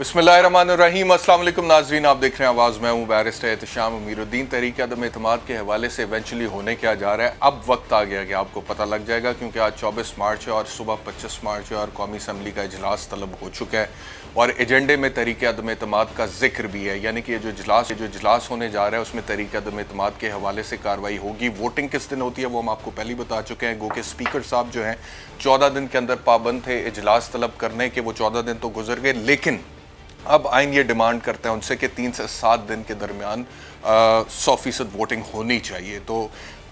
बिस्मिल्लाहिर्रहमानिर्रहीम। अस्सलाम वालेकुम नाज़रीन, आप देख रहे हैं आवाज़। मैं हूँ बैरिस्टर एहतशाम अमीरुद्दीन। तहरीक अदम एतमाद के हवाले से इवेंचुअली होने क्या जा रहा है, अब वक्त आ गया कि आपको पता लग जाएगा, क्योंकि आज 24 मार्च है और सुबह 25 मार्च है और कौमी असम्बली का इजलास तलब हो चुका है और एजेंडे में तहरीक अदम एतमाद का जिक्र भी है। यानी कि ये जो इजलास होने जा रहा है उसमें तहरीक अदम एतमाद के हवाले से कार्रवाई होगी। वोटिंग किस दिन होती है वो हम आपको पहले ही बता चुके हैं। गो के स्पीकर साहब जो हैं 14 दिन के अंदर पाबंद थे इजलास तलब करने के, वो 14 दिन तो गुजर गए, लेकिन अब आइन ये डिमांड करते हैं उनसे कि 3 से 7 दिन के दरमियान 100% वोटिंग होनी चाहिए। तो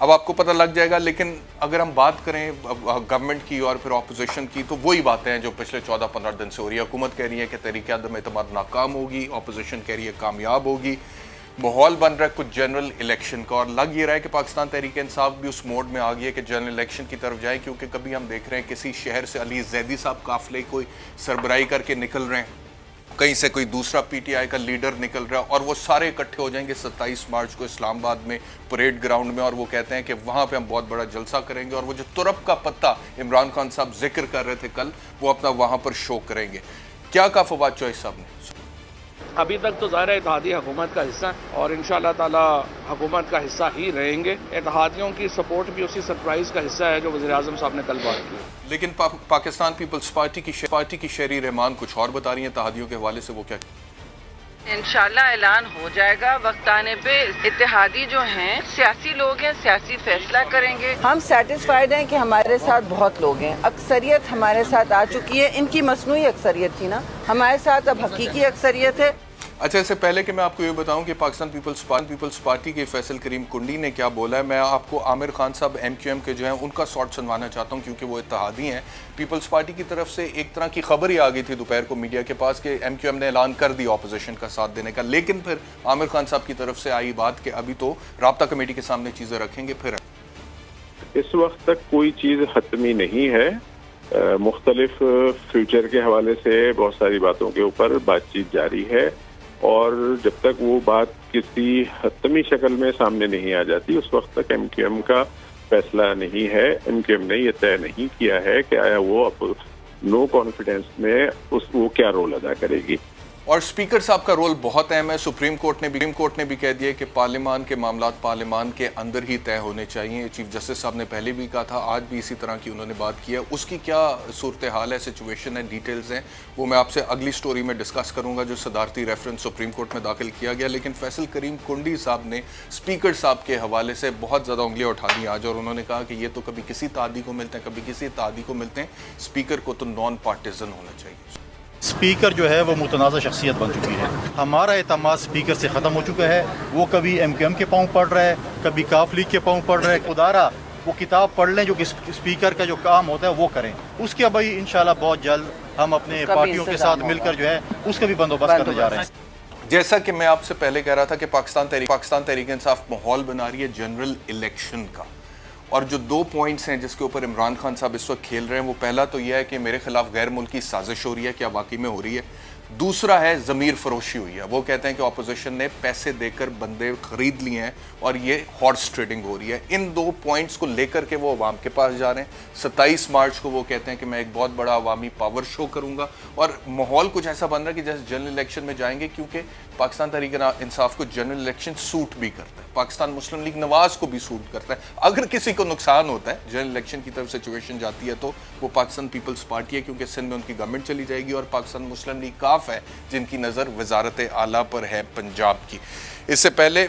अब आपको पता लग जाएगा। लेकिन अगर हम बात करें गवर्नमेंट की और फिर अपोजिशन की, तो वही बातें हैं जो पिछले 14-15 दिन से हो रही है। हुकूमत कह रही है कि तहरीक अदम एतमाद नाकाम होगी, अपोजिशन कह रही है कामयाब होगी। माहौल बन रहा है कुछ जनरल इलेक्शन का, और लग ये रहा है कि पाकिस्तान तहरीक इंसाफ भी उस मोड में आ गई है कि जनरल इलेक्शन की तरफ जाए। क्योंकि कभी हम देख रहे हैं किसी शहर से अली जैदी साहब काफिले कोई सरबराही करके निकल रहे हैं, कहीं से कोई दूसरा पीटीआई का लीडर निकल रहा है, और वो सारे इकट्ठे हो जाएंगे 27 मार्च को इस्लामाबाद में परेड ग्राउंड में, और वो कहते हैं कि वहाँ पे हम बहुत बड़ा जलसा करेंगे। और वो जो तुरप का पत्ता इमरान खान साहब जिक्र कर रहे थे कल, वो अपना वहाँ पर शो करेंगे। क्या कहा फवाद चौधरी साहब ने? अभी तक तो ज़ाहिर है इत्तेहादी हुकूमत का हिस्सा और इंशाअल्लाह ताला हुकूमत का हिस्सा ही रहेंगे। इत्तेहादियों की सपोर्ट भी उसी सरप्राइज़ का हिस्सा है जो वज़ीर आज़म साहब ने कल बात की। लेकिन पाकिस्तान पीपल्स पार्टी की शहरी रहमान कुछ और बता रही है इत्तेहादियों के हवाले से। वो क्या? इंशाल्लाह ऐलान हो जाएगा वक्त आने पे। इत्तेहादी जो हैं सियासी लोग हैं, सियासी फैसला करेंगे। हम सेटिस्फाइड हैं कि हमारे साथ बहुत लोग हैं, अक्सरियत हमारे साथ आ चुकी है। इनकी मसनूई अक्सरियत थी ना, हमारे साथ अब हकीकी अक्सरियत है। अच्छा, इससे पहले कि मैं आपको ये बताऊं कि पाकिस्तान पीपल्स पार्टी के फैसल करीम कुंडी ने क्या बोला है, मैं आपको आमिर खान साहब MQM के जो हैं उनका शॉट सुनवाना चाहता हूं, क्योंकि वो इत्तेहादी हैं। पीपल्स पार्टी की तरफ से एक तरह की खबर ही आ गई थी दोपहर को मीडिया के पास कि MQM ने ऐलान कर दिया अपोजिशन का साथ देने का, लेकिन फिर आमिर खान साहब की तरफ से आई बात कि अभी तो राब्ता कमेटी के सामने चीज़ें रखेंगे। फिर इस वक्त तक कोई चीज़ हतमी नहीं है। मुख्तलिफ फ्यूचर के हवाले से बहुत सारी बातों के ऊपर बातचीत जारी है, और जब तक वो बात किसी हतमी शक्ल में सामने नहीं आ जाती उस वक्त तक MQM का फैसला नहीं है। MQM ने यह तय नहीं किया है कि आया वो अब नो कॉन्फिडेंस में वो क्या रोल अदा करेगी। और स्पीकर साहब का रोल बहुत अहम है। सुप्रीम कोर्ट ने भी कह दिया कि पार्लियामान के मामलात पार्लियामान के अंदर ही तय होने चाहिए। चीफ जस्टिस साहब ने पहले भी कहा था, आज भी इसी तरह की उन्होंने बात की है। उसकी क्या सूरत हाल है, सिचुएशन है, डिटेल्स हैं, वो मैं आपसे अगली स्टोरी में डिस्कस करूंगा जो सदारती रेफरेंस सुप्रीम कोर्ट में दाखिल किया गया। लेकिन फैसल करीम कुंडी साहब ने स्पीकर साहब के हवाले से बहुत ज़्यादा उंगलियां उठा दी आज, और उन्होंने कहा कि ये तो कभी किसी इत्तेहादी को मिलते हैं, कभी किसी इत्तेहादी को मिलते हैं, स्पीकर को तो नॉन पार्टिजन होना चाहिए। स्पीकर जो है वो मुतनाज़ा शख्सियत बन चुकी है। हमारा एतमाद स्पीकर से ख़त्म हो चुका है। वो कभी MQM के पाँव पड़ रहा है, कभी काफ लीग के पाँव पड़ रहा है। खुदारा वो किताब पढ़ लें जो कि स्पीकर का जो काम होता है वो करें। उसके भाई इंशाल्लाह बहुत जल्द हम अपने पार्टियों के साथ मिलकर जो है उसका भी बंदोबस्त करने जा रहे हैं। जैसा कि मैं आपसे पहले कह रहा था कि पाकिस्तान तहरीक इंसाफ माहौल बना रही है जनरल इलेक्शन का, और जो 2 पॉइंट्स हैं जिसके ऊपर इमरान खान साहब इस वक्त खेल रहे हैं, वो पहला तो यह है कि मेरे खिलाफ गैर मुल्की साजिश हो रही है, क्या वाकई में हो रही है। दूसरा है ज़मीर फरोशी हुई है। वो कहते हैं कि अपोजिशन ने पैसे देकर बंदे खरीद लिए हैं और ये हॉर्स ट्रेडिंग हो रही है। इन 2 पॉइंट्स को लेकर के वो अवाम के पास जा रहे हैं। 27 मार्च को वो कहते हैं कि मैं एक बहुत बड़ा अवामी पावर शो करूंगा, और माहौल कुछ ऐसा बन रहा है कि जैसे जनरल इलेक्शन में जाएंगे, क्योंकि पाकिस्तान तहरीक इंसाफ को जनरल इलेक्शन सूट भी करता है, पाकिस्तान मुस्लिम लीग नवाज को भी सूट करता है। अगर किसी को नुकसान होता है जनरल इलेक्शन की तरफ सिचुएशन जाती है तो वो पाकिस्तान पीपल्स पार्टी है, क्योंकि सिंध में उनकी गवर्नमेंट चली जाएगी, और पाकिस्तान मुस्लिम लीग काफ है जिनकी नज़र वजारत आला पर है पंजाब की। इससे पहले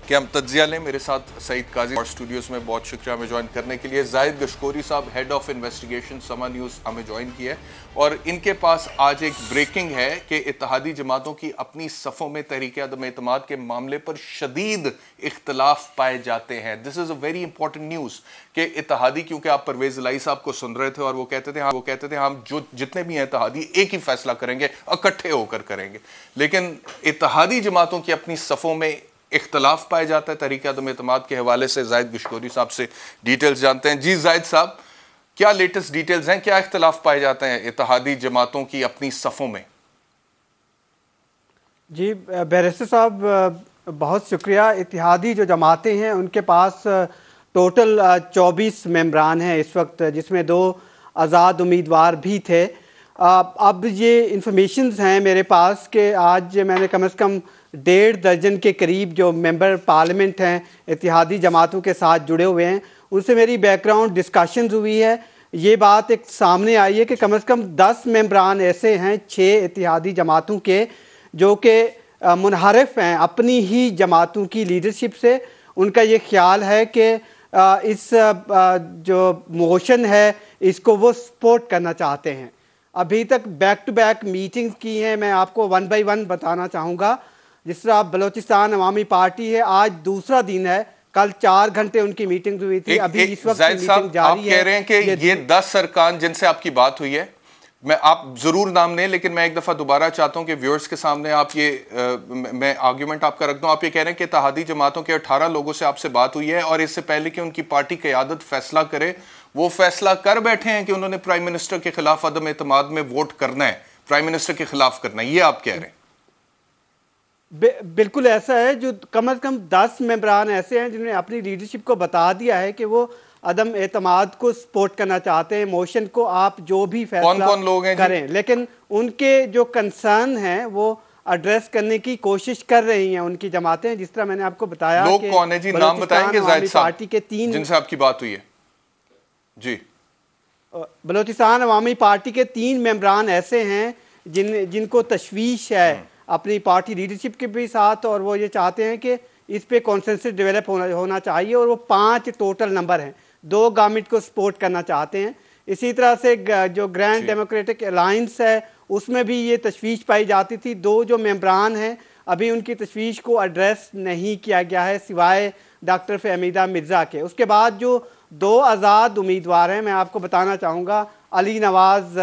कि हम तज्जिया लें, मेरे साथ सईद काजी और स्टूडियोज़ में बहुत शुक्रिया हमें ज्वाइन करने के लिए। जाहिद गशकोरी साहब हेड ऑफ इन्वेस्टिगेशन समा न्यूज़ हमें ज्वाइन किया है, और इनके पास आज एक ब्रेकिंग है कि इत्तेहादी जमातों की अपनी सफ़ों में तहरीक अदम एतमाद के मामले पर शदीद इख्तलाफ पाए जाते हैं। This is a very important news कि इत्तेहादी, क्योंकि आप परवेज़ इलाही साहब को सुन रहे थे और वो कहते थे हम जो जितने भी हैं इत्तेहादी एक ही फैसला करेंगे, इकट्ठे होकर करेंगे। लेकिन इत्तेहादी जमातों की अपनी सफ़ों में इख्तलाफ पाया जाता है। तहरीक अदम एतमाद के हवाले से जाहिद गशकोरी साहब से डिटेल्स जानते हैं। जी जाहिद साहब, क्या लेटेस्ट डिटेल्स हैं, क्या इख्तलाफ पाए जाते हैं इत्तेहादी जमातों की अपनी सफ़ों में? जी बैरिस्टर साहब बहुत शुक्रिया। इत्तेहादी जो जमातें हैं उनके पास टोटल 24 मेंबरान हैं इस वक्त, जिसमें 2 आज़ाद उम्मीदवार भी थे। अब ये इंफॉर्मेशंस हैं मेरे पास कि आज मैंने कम से कम 1.5 दर्जन के करीब जो मेंबर पार्लियामेंट हैं इत्तेहादी जमातों के साथ जुड़े हुए हैं, उनसे मेरी बैकग्राउंड डिस्कशंस हुई है। ये बात एक सामने आई है कि कम से कम 10 मेंबरान ऐसे हैं 6 इत्तेहादी जमातों के जो कि मुनहरफ हैं अपनी ही जमातों की लीडरशिप से। उनका ये ख्याल है कि इस जो मोशन है इसको वो सपोर्ट करना चाहते हैं। अभी तक बैक टू बैक मीटिंग्स की हैं, मैं आपको 1 बाय 1 बताना चाहूँगा। जिस तरह बलोचिस्तान अवामी पार्टी है, आज दूसरा दिन है, कल 4 घंटे उनकी मीटिंग हुई थी। अभी इस वक्त मीटिंग जारी आप कह रहे हैं कि ये 10 अरकान जिनसे आपकी बात हुई है, मैं आप जरूर नाम लें, लेकिन मैं एक दफा दोबारा चाहता हूं कि व्यूअर्स के सामने आप ये मैं आर्ग्यूमेंट आपका रख दूं। आप ये कह रहे हैं कि इत्तेहादी जमातों के 18 लोगों से आपसे बात हुई है और इससे पहले कि उनकी पार्टी क़यादत फैसला करे, वो फैसला कर बैठे हैं कि उन्होंने प्राइम मिनिस्टर के खिलाफ अदम एतमाद में वोट करना है, प्राइम मिनिस्टर के खिलाफ करना है, ये आप कह रहे हैं? बिल्कुल ऐसा है। जो कम से कम 10 मेंबरान ऐसे हैं जिन्होंने अपनी लीडरशिप को बता दिया है कि वो अदम एतमाद को सपोर्ट करना चाहते हैं, मोशन को आप जो भी फैसला कौन लोग हैं करें, लेकिन उनके जो कंसर्न हैं वो एड्रेस करने की कोशिश कर रही हैं उनकी जमातें। जिस तरह मैंने आपको बताया, लोग कौन है जी, नाम बताएंगे जाहिद साहब पार्टी के 3 जिनसे आपकी बात हुई है जी। बलोचिस्तान अवामी पार्टी के 3 मेंबरान ऐसे हैं जिनको तशवीश है अपनी पार्टी लीडरशिप के भी साथ, और वो ये चाहते हैं कि इस पे कॉन्सेंसस डेवलप होना चाहिए, और वो 5 टोटल नंबर हैं, 2 गवर्नमेंट को सपोर्ट करना चाहते हैं। इसी तरह से जो ग्रैंड डेमोक्रेटिक अलायंस है उसमें भी ये तशवीश पाई जाती थी। 2 जो मेंबरान हैं अभी उनकी तशवीश को एड्रेस नहीं किया गया है सिवाय डॉक्टर फहमीदा मिर्ज़ा के। उसके बाद जो 2 आज़ाद उम्मीदवार हैं, मैं आपको बताना चाहूँगा, अली नवाज़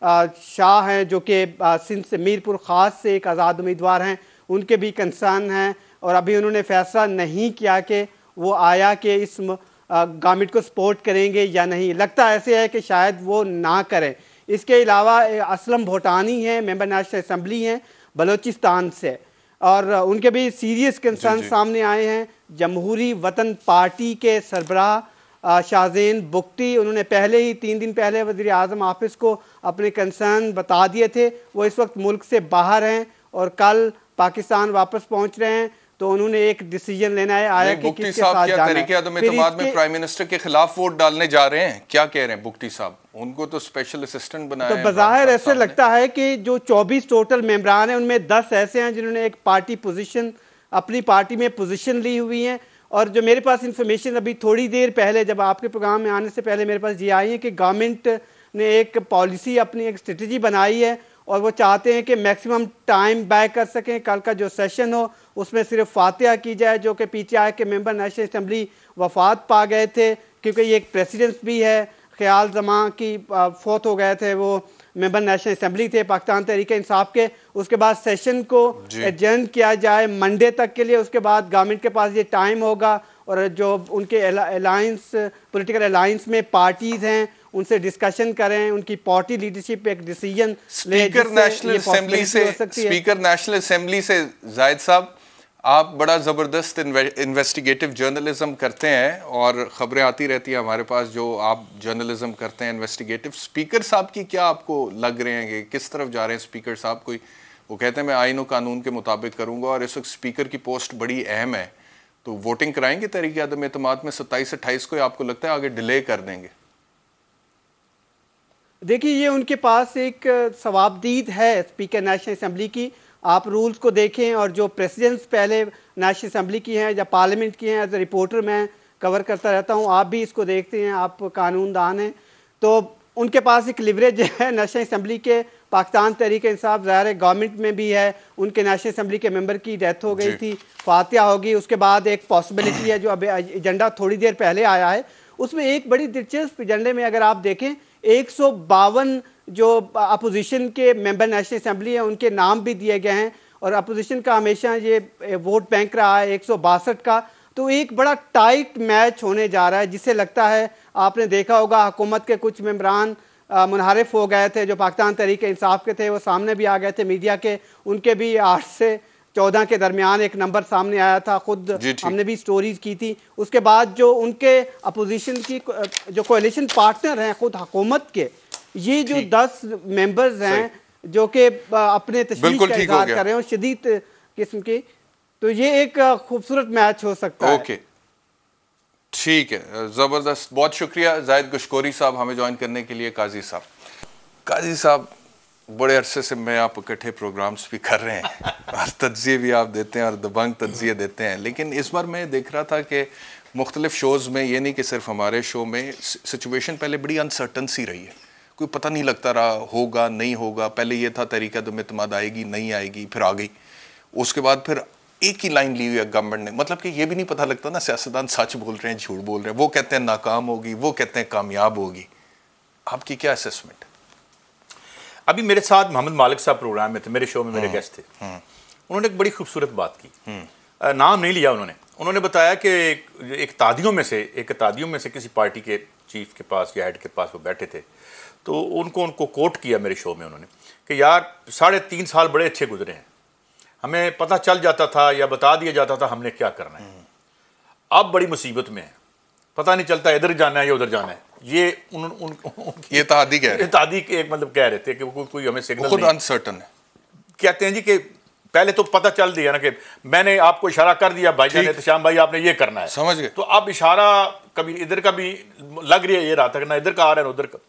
शाह हैं जो कि सिंध से मीरपुर ख़ास से एक आज़ाद उम्मीदवार हैं, उनके भी कंसर्न हैं और अभी उन्होंने फैसला नहीं किया कि वो आया कि इस गवर्नमेंट को सपोर्ट करेंगे या नहीं। लगता ऐसे है कि शायद वो ना करें। इसके अलावा असलम भोटानी हैं, मेंबर नेशनल असम्बली हैं बलोचिस्तान से, और उनके भी सीरियस कंसर्न सामने आए हैं। जमहूरी वतन पार्टी के सरबराह शाहजेन बुख्ती, उन्होंने पहले ही 3 दिन पहले वज़ीर आज़म ऑफिस को अपने कंसर्न बता दिए थे। वो इस वक्त मुल्क से बाहर हैं और कल पाकिस्तान वापस पहुंच रहे हैं, तो उन्होंने एक डिसीजन लेना है आया कि किसके साथ जाना है। तरीके अदम एतमाद में प्राइम मिनिस्टर के खिलाफ वोट डालने जा रहे हैं, क्या कह रहे हैं बुख्ती साहब? उनको तो स्पेशल असिस्टेंट बनाया तो बज़ाहिर ऐसे लगता है कि जो 24 टोटल मेंबरान हैं उनमें 10 ऐसे हैं जिन्होंने एक पार्टी पोजीशन अपनी पार्टी में पोजीशन ली हुई हैं। और जो मेरे पास इंफॉर्मेशन अभी थोड़ी देर पहले जब आपके प्रोग्राम में आने से पहले मेरे पास ये आई है कि गवर्नमेंट ने एक पॉलिसी अपनी एक स्ट्रेटजी बनाई है और वो चाहते हैं कि मैक्सिमम टाइम बैक कर सकें। कल का जो सेशन हो उसमें सिर्फ फातिहा की जाए, जो कि पीटीआई के मेंबर नेशनल असम्बली वफात पा गए थे, क्योंकि ये एक प्रेसिडेंस भी है। ख्याल जमा की फौत हो गए थे, वो मेंबर नेशनल असम्बली थे पाकिस्तान तहरीक इंसाफ के। उसके बाद सेशन को एडजर्न किया जाए मंडे तक के लिए। उसके बाद गवर्नमेंट के पास ये टाइम होगा और जो उनके अलायंस पॉलिटिकल अलायंस में पार्टीज हैं उनसे डिस्कशन करें, उनकी पार्टी लीडरशिप एक डिसीजन स्पीकर नेशनल असेंबली से जाहिद साहब, आप बड़ा ज़बरदस्त इन्वेस्टिगेटिव जर्नलिज्म करते हैं और ख़बरें आती रहती हैं हमारे पास जो आप जर्नलिज्म करते हैं इन्वेस्टिगेटिव। स्पीकर साहब की क्या आपको लग रहे हैं कि किस तरफ जा रहे हैं स्पीकर साहब? कोई वो कहते हैं मैं आईन और कानून के मुताबिक करूँगा, और इस वक्त स्पीकर की पोस्ट बड़ी अहम है, तो वोटिंग कराएंगे तहरीक अदम एतमाद में 27-28 को, आपको लगता है आगे डिले कर देंगे? देखिए, ये उनके पास एक सवाबदीद है स्पीकर नेशनल असम्बली की। आप रूल्स को देखें और जो प्रेसिडेंट्स पहले नेशनल असम्बली की हैं या पार्लियामेंट की हैं, एज ए रिपोर्टर मैं कवर करता रहता हूँ, आप भी इसको देखते हैं, आप कानूनदान हैं, तो उनके पास एक लिवरेज है नेशनल असम्बली के। पाकिस्तान तहरीक इंसाफ ज़ाहिर गवर्नमेंट में भी है, उनके नेशनल असम्बली के मेंबर की डेथ हो गई थी, फातिहा होगी। उसके बाद एक पॉसिबिलिटी है जो अभी एजेंडा थोड़ी देर पहले आया है, उसमें एक बड़ी दिलचस्प एजेंडे में अगर आप देखें 152 जो अपोजिशन के मेंबर नेशनल असम्बली हैं उनके नाम भी दिए गए हैं, और अपोजिशन का हमेशा ये वोट बैंक रहा है 162 का। तो एक बड़ा टाइट मैच होने जा रहा है, जिससे लगता है आपने देखा होगा हुकूमत के कुछ मेंबरान मुनहरफ हो गए थे जो पाकिस्तान तहरीक इंसाफ के थे, वो सामने भी आ गए थे मीडिया के, उनके भी 8 से 14 के दरमियान एक नंबर सामने आया था, खुद हमने भी स्टोरीज की थी। उसके बाद जो उनके अपोजिशन की जो कोalition पार्टनर हैं खुद हुकूमत के, ये जो 10 मेंबर्स हैं जो कि अपने तशवीश का इजहार कर रहे हो शदीद किस्म के, तो ये एक खूबसूरत मैच हो सकता है। ओके, ठीक है, ज़बरदस्त, बहुत शुक्रिया जाहिद गुशकोरी साहब हमें ज्वाइन करने के लिए। काजी साहब बड़े अरसे से मैं आप इकट्ठे प्रोग्राम्स भी कर रहे हैं और तज्ज़िये भी आप देते हैं और दबंग तज्ज़िये देते हैं, लेकिन इस बार मैं देख रहा था कि मुख्तलिफ शोज़ में, ये नहीं कि सिर्फ हमारे शो में, सिचुएशन पहले बड़ी अनसर्टन सी रही है, कोई पता नहीं लगता रहा होगा नहीं होगा। पहले ये था तरीका तो इत्मीनाद आएगी नहीं आएगी, फिर आ गई, उसके बाद फिर एक ही लाइन ली हुई है गवर्नमेंट ने, मतलब कि ये भी नहीं पता लगता ना सियासतदान सच बोल रहे हैं झूठ बोल रहे हैं। वो कहते हैं नाकाम होगी, वो कहते हैं कामयाब होगी। आपकी क्या असेसमेंट? अभी मेरे साथ मोहम्मद मालिक साहब प्रोग्राम में थे, मेरे शो में मेरे गेस्ट थे, उन्होंने एक बड़ी खूबसूरत बात की, नाम नहीं लिया उन्होंने बताया कि एक तादियों में से किसी पार्टी के चीफ के पास या हेड के पास वो बैठे थे, तो उनको कोट किया मेरे शो में उन्होंने कि यार 3.5 साल बड़े अच्छे गुजरे हैं, हमें पता चल जाता था या बता दिया जाता था हमने क्या करना है, अब बड़ी मुसीबत में है, पता नहीं चलता इधर जाना है या उधर जाना है। ये तादी एक मतलब कह रहे थे कि कोई हमें सिग्नल खुद अनसर्टन है, कहते हैं जी कि पहले तो पता चल दिया ना कि मैंने आपको इशारा कर दिया भाईजान एहतशाम भाई आपने ये करना है, समझ गए, तो अब इशारा कभी इधर का भी लग रही है, ये रहा था ना इधर का आ रहा है उधर का,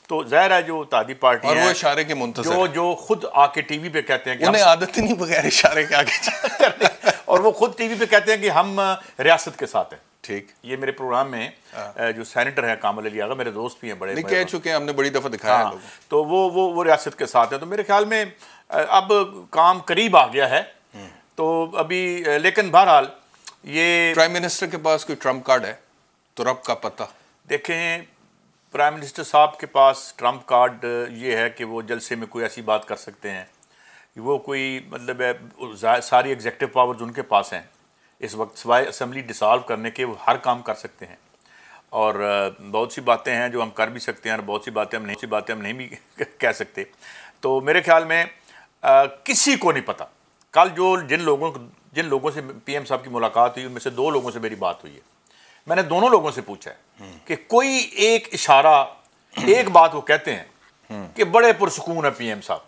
तो जाहिर है जो तादी पार्टी और वो इशारे के मुंतज़िर जो खुद आके टीवी पे कहते हैं कि उन्हें आदत ही नहीं बगैर इशारे के आगे करने, और वो खुद टीवी पे कहते हैं कि हम रियासत के साथ हैं। ठीक, ये मेरे प्रोग्राम में जो सेनेटर है कामल अली आगा, मेरे दोस्त भी हैं बड़े, कह चुके हैं, हमने बड़ी दफ़ा दिखाया है लोगों, तो वो रियासत के साथ है। तो मेरे ख्याल में अब काम करीब आ गया है, तो अभी लेकिन बहरहाल ये प्राइम मिनिस्टर के पास कोई ट्रम्प कार्ड है तो रब का पता। देखें, प्राइम मिनिस्टर साहब के पास ट्रम्प कार्ड ये है कि वो जलसे में कोई ऐसी बात कर सकते हैं, वो कोई मतलब है सारी एग्जेक्टिव पावर्स उनके पास हैं इस वक्त, सिवाय असम्बली डिसॉल्व करने के वो हर काम कर सकते हैं, और बहुत सी बातें हैं जो हम कर भी सकते हैं और बहुत सी बातें हम नहीं भी कह सकते। तो मेरे ख्याल में किसी को नहीं पता, कल जिन लोगों से पीएम साहब की मुलाकात हुई उनमें से 2 लोगों से मेरी बात हुई है, मैंने दोनों लोगों से पूछा है कि कोई एक इशारा, एक बात वो कहते हैं कि बड़े पुरसुकून है पीएम साहब,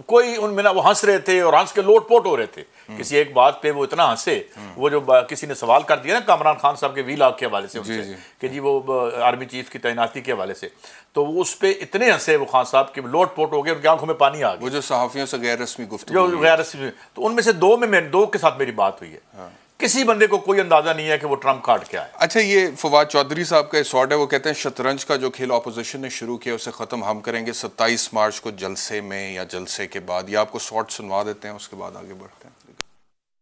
कोई उनमें ना वो हंस रहे थे और हंस के लोटपोट हो रहे थे, किसी एक बात पे वो इतना हंसे, वो जो किसी ने सवाल कर दिया ना कामरान खान साहब के वीलाग के हवाले से उनसे कि जी वो आर्मी चीफ की तैनाती के हवाले से, तो वो उस पर इतने हंसे वो खान साहब के लोटपोट हो गए, उनकी आंखों में पानी आ गया। वो जो सहाफियों से गैर रस्मी गुफ्तगू, जो गैर रस्मी, तो उनमें से 2 के साथ मेरी बात हुई है। किसी बंदे को कोई अंदाजा नहीं है कि वो ट्रम्प कार्ड क्या है। अच्छा, ये फवाद चौधरी साहब का शॉट है, वो कहते हैं शतरंज का जो खेल ऑपोजिशन ने शुरू किया उसे ख़त्म हम करेंगे 27 मार्च को जलसे में या जलसे के बाद। या आपको शॉट सुनवा देते हैं, उसके बाद आगे बढ़ते हैं।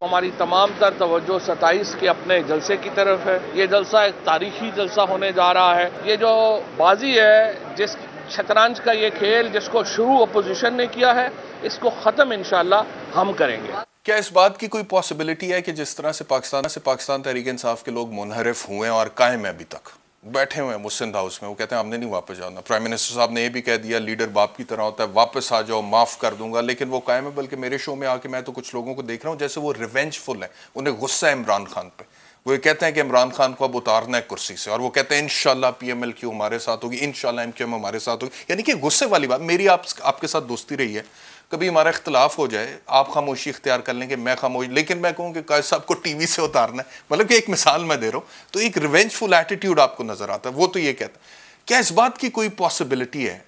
हमारी तमाम तर तवज्जो 27 के अपने जलसे की तरफ है। ये जलसा एक तारीखी जलसा होने जा रहा है। ये जो बाजी है, जिस शतरंज का ये खेल जिसको शुरू अपोजिशन ने किया है, इसको ख़त्म इंशाल्लाह हम करेंगे। क्या इस बात की कोई पॉसिबिलिटी है कि जिस तरह से पाकिस्तान तहरीक इंसाफ के लोग मुनहरिफ हुए हैं और कायम है, अभी तक बैठे हुए हैं मुस्लिम हाउस में, वो कहते हैं हमने नहीं वापस जाना, प्राइम मिनिस्टर साहब ने ये भी कह दिया लीडर बाप की तरह होता है, वापस आ जाओ माफ़ कर दूंगा, लेकिन वो कायम है। बल्कि मेरे शो में आके मैं तो कुछ लोगों को देख रहा हूँ जैसे वो रिवेंजफुल है, उन्हें गुस्सा है इमरान खान पे, वो ये कहते हैं कि इमरान खान को अब उतारना है कुर्सी से, और वो कहते हैं इंशाल्लाह PMLQ हमारे साथ होगी, इंशाल्लाह MQM हमारे साथ होगी। यानी कि गुस्से वाली बात। मेरी आपके साथ दोस्ती रही है, कभी हमारा इख्तलाफ हो जाए, आप खामोशी इख्तियार कर लेंगे, मैं खामोश, लेकिन मैं कहूँ कि काजी साहब को टीवी से उतारना है, मतलब कि एक मिसाल मैं दे रहा हूँ, तो एक रिवेंजफुल एटीट्यूड आपको नजर आता है। वो तो ये कहता है, क्या इस बात की कोई पॉसिबिलिटी है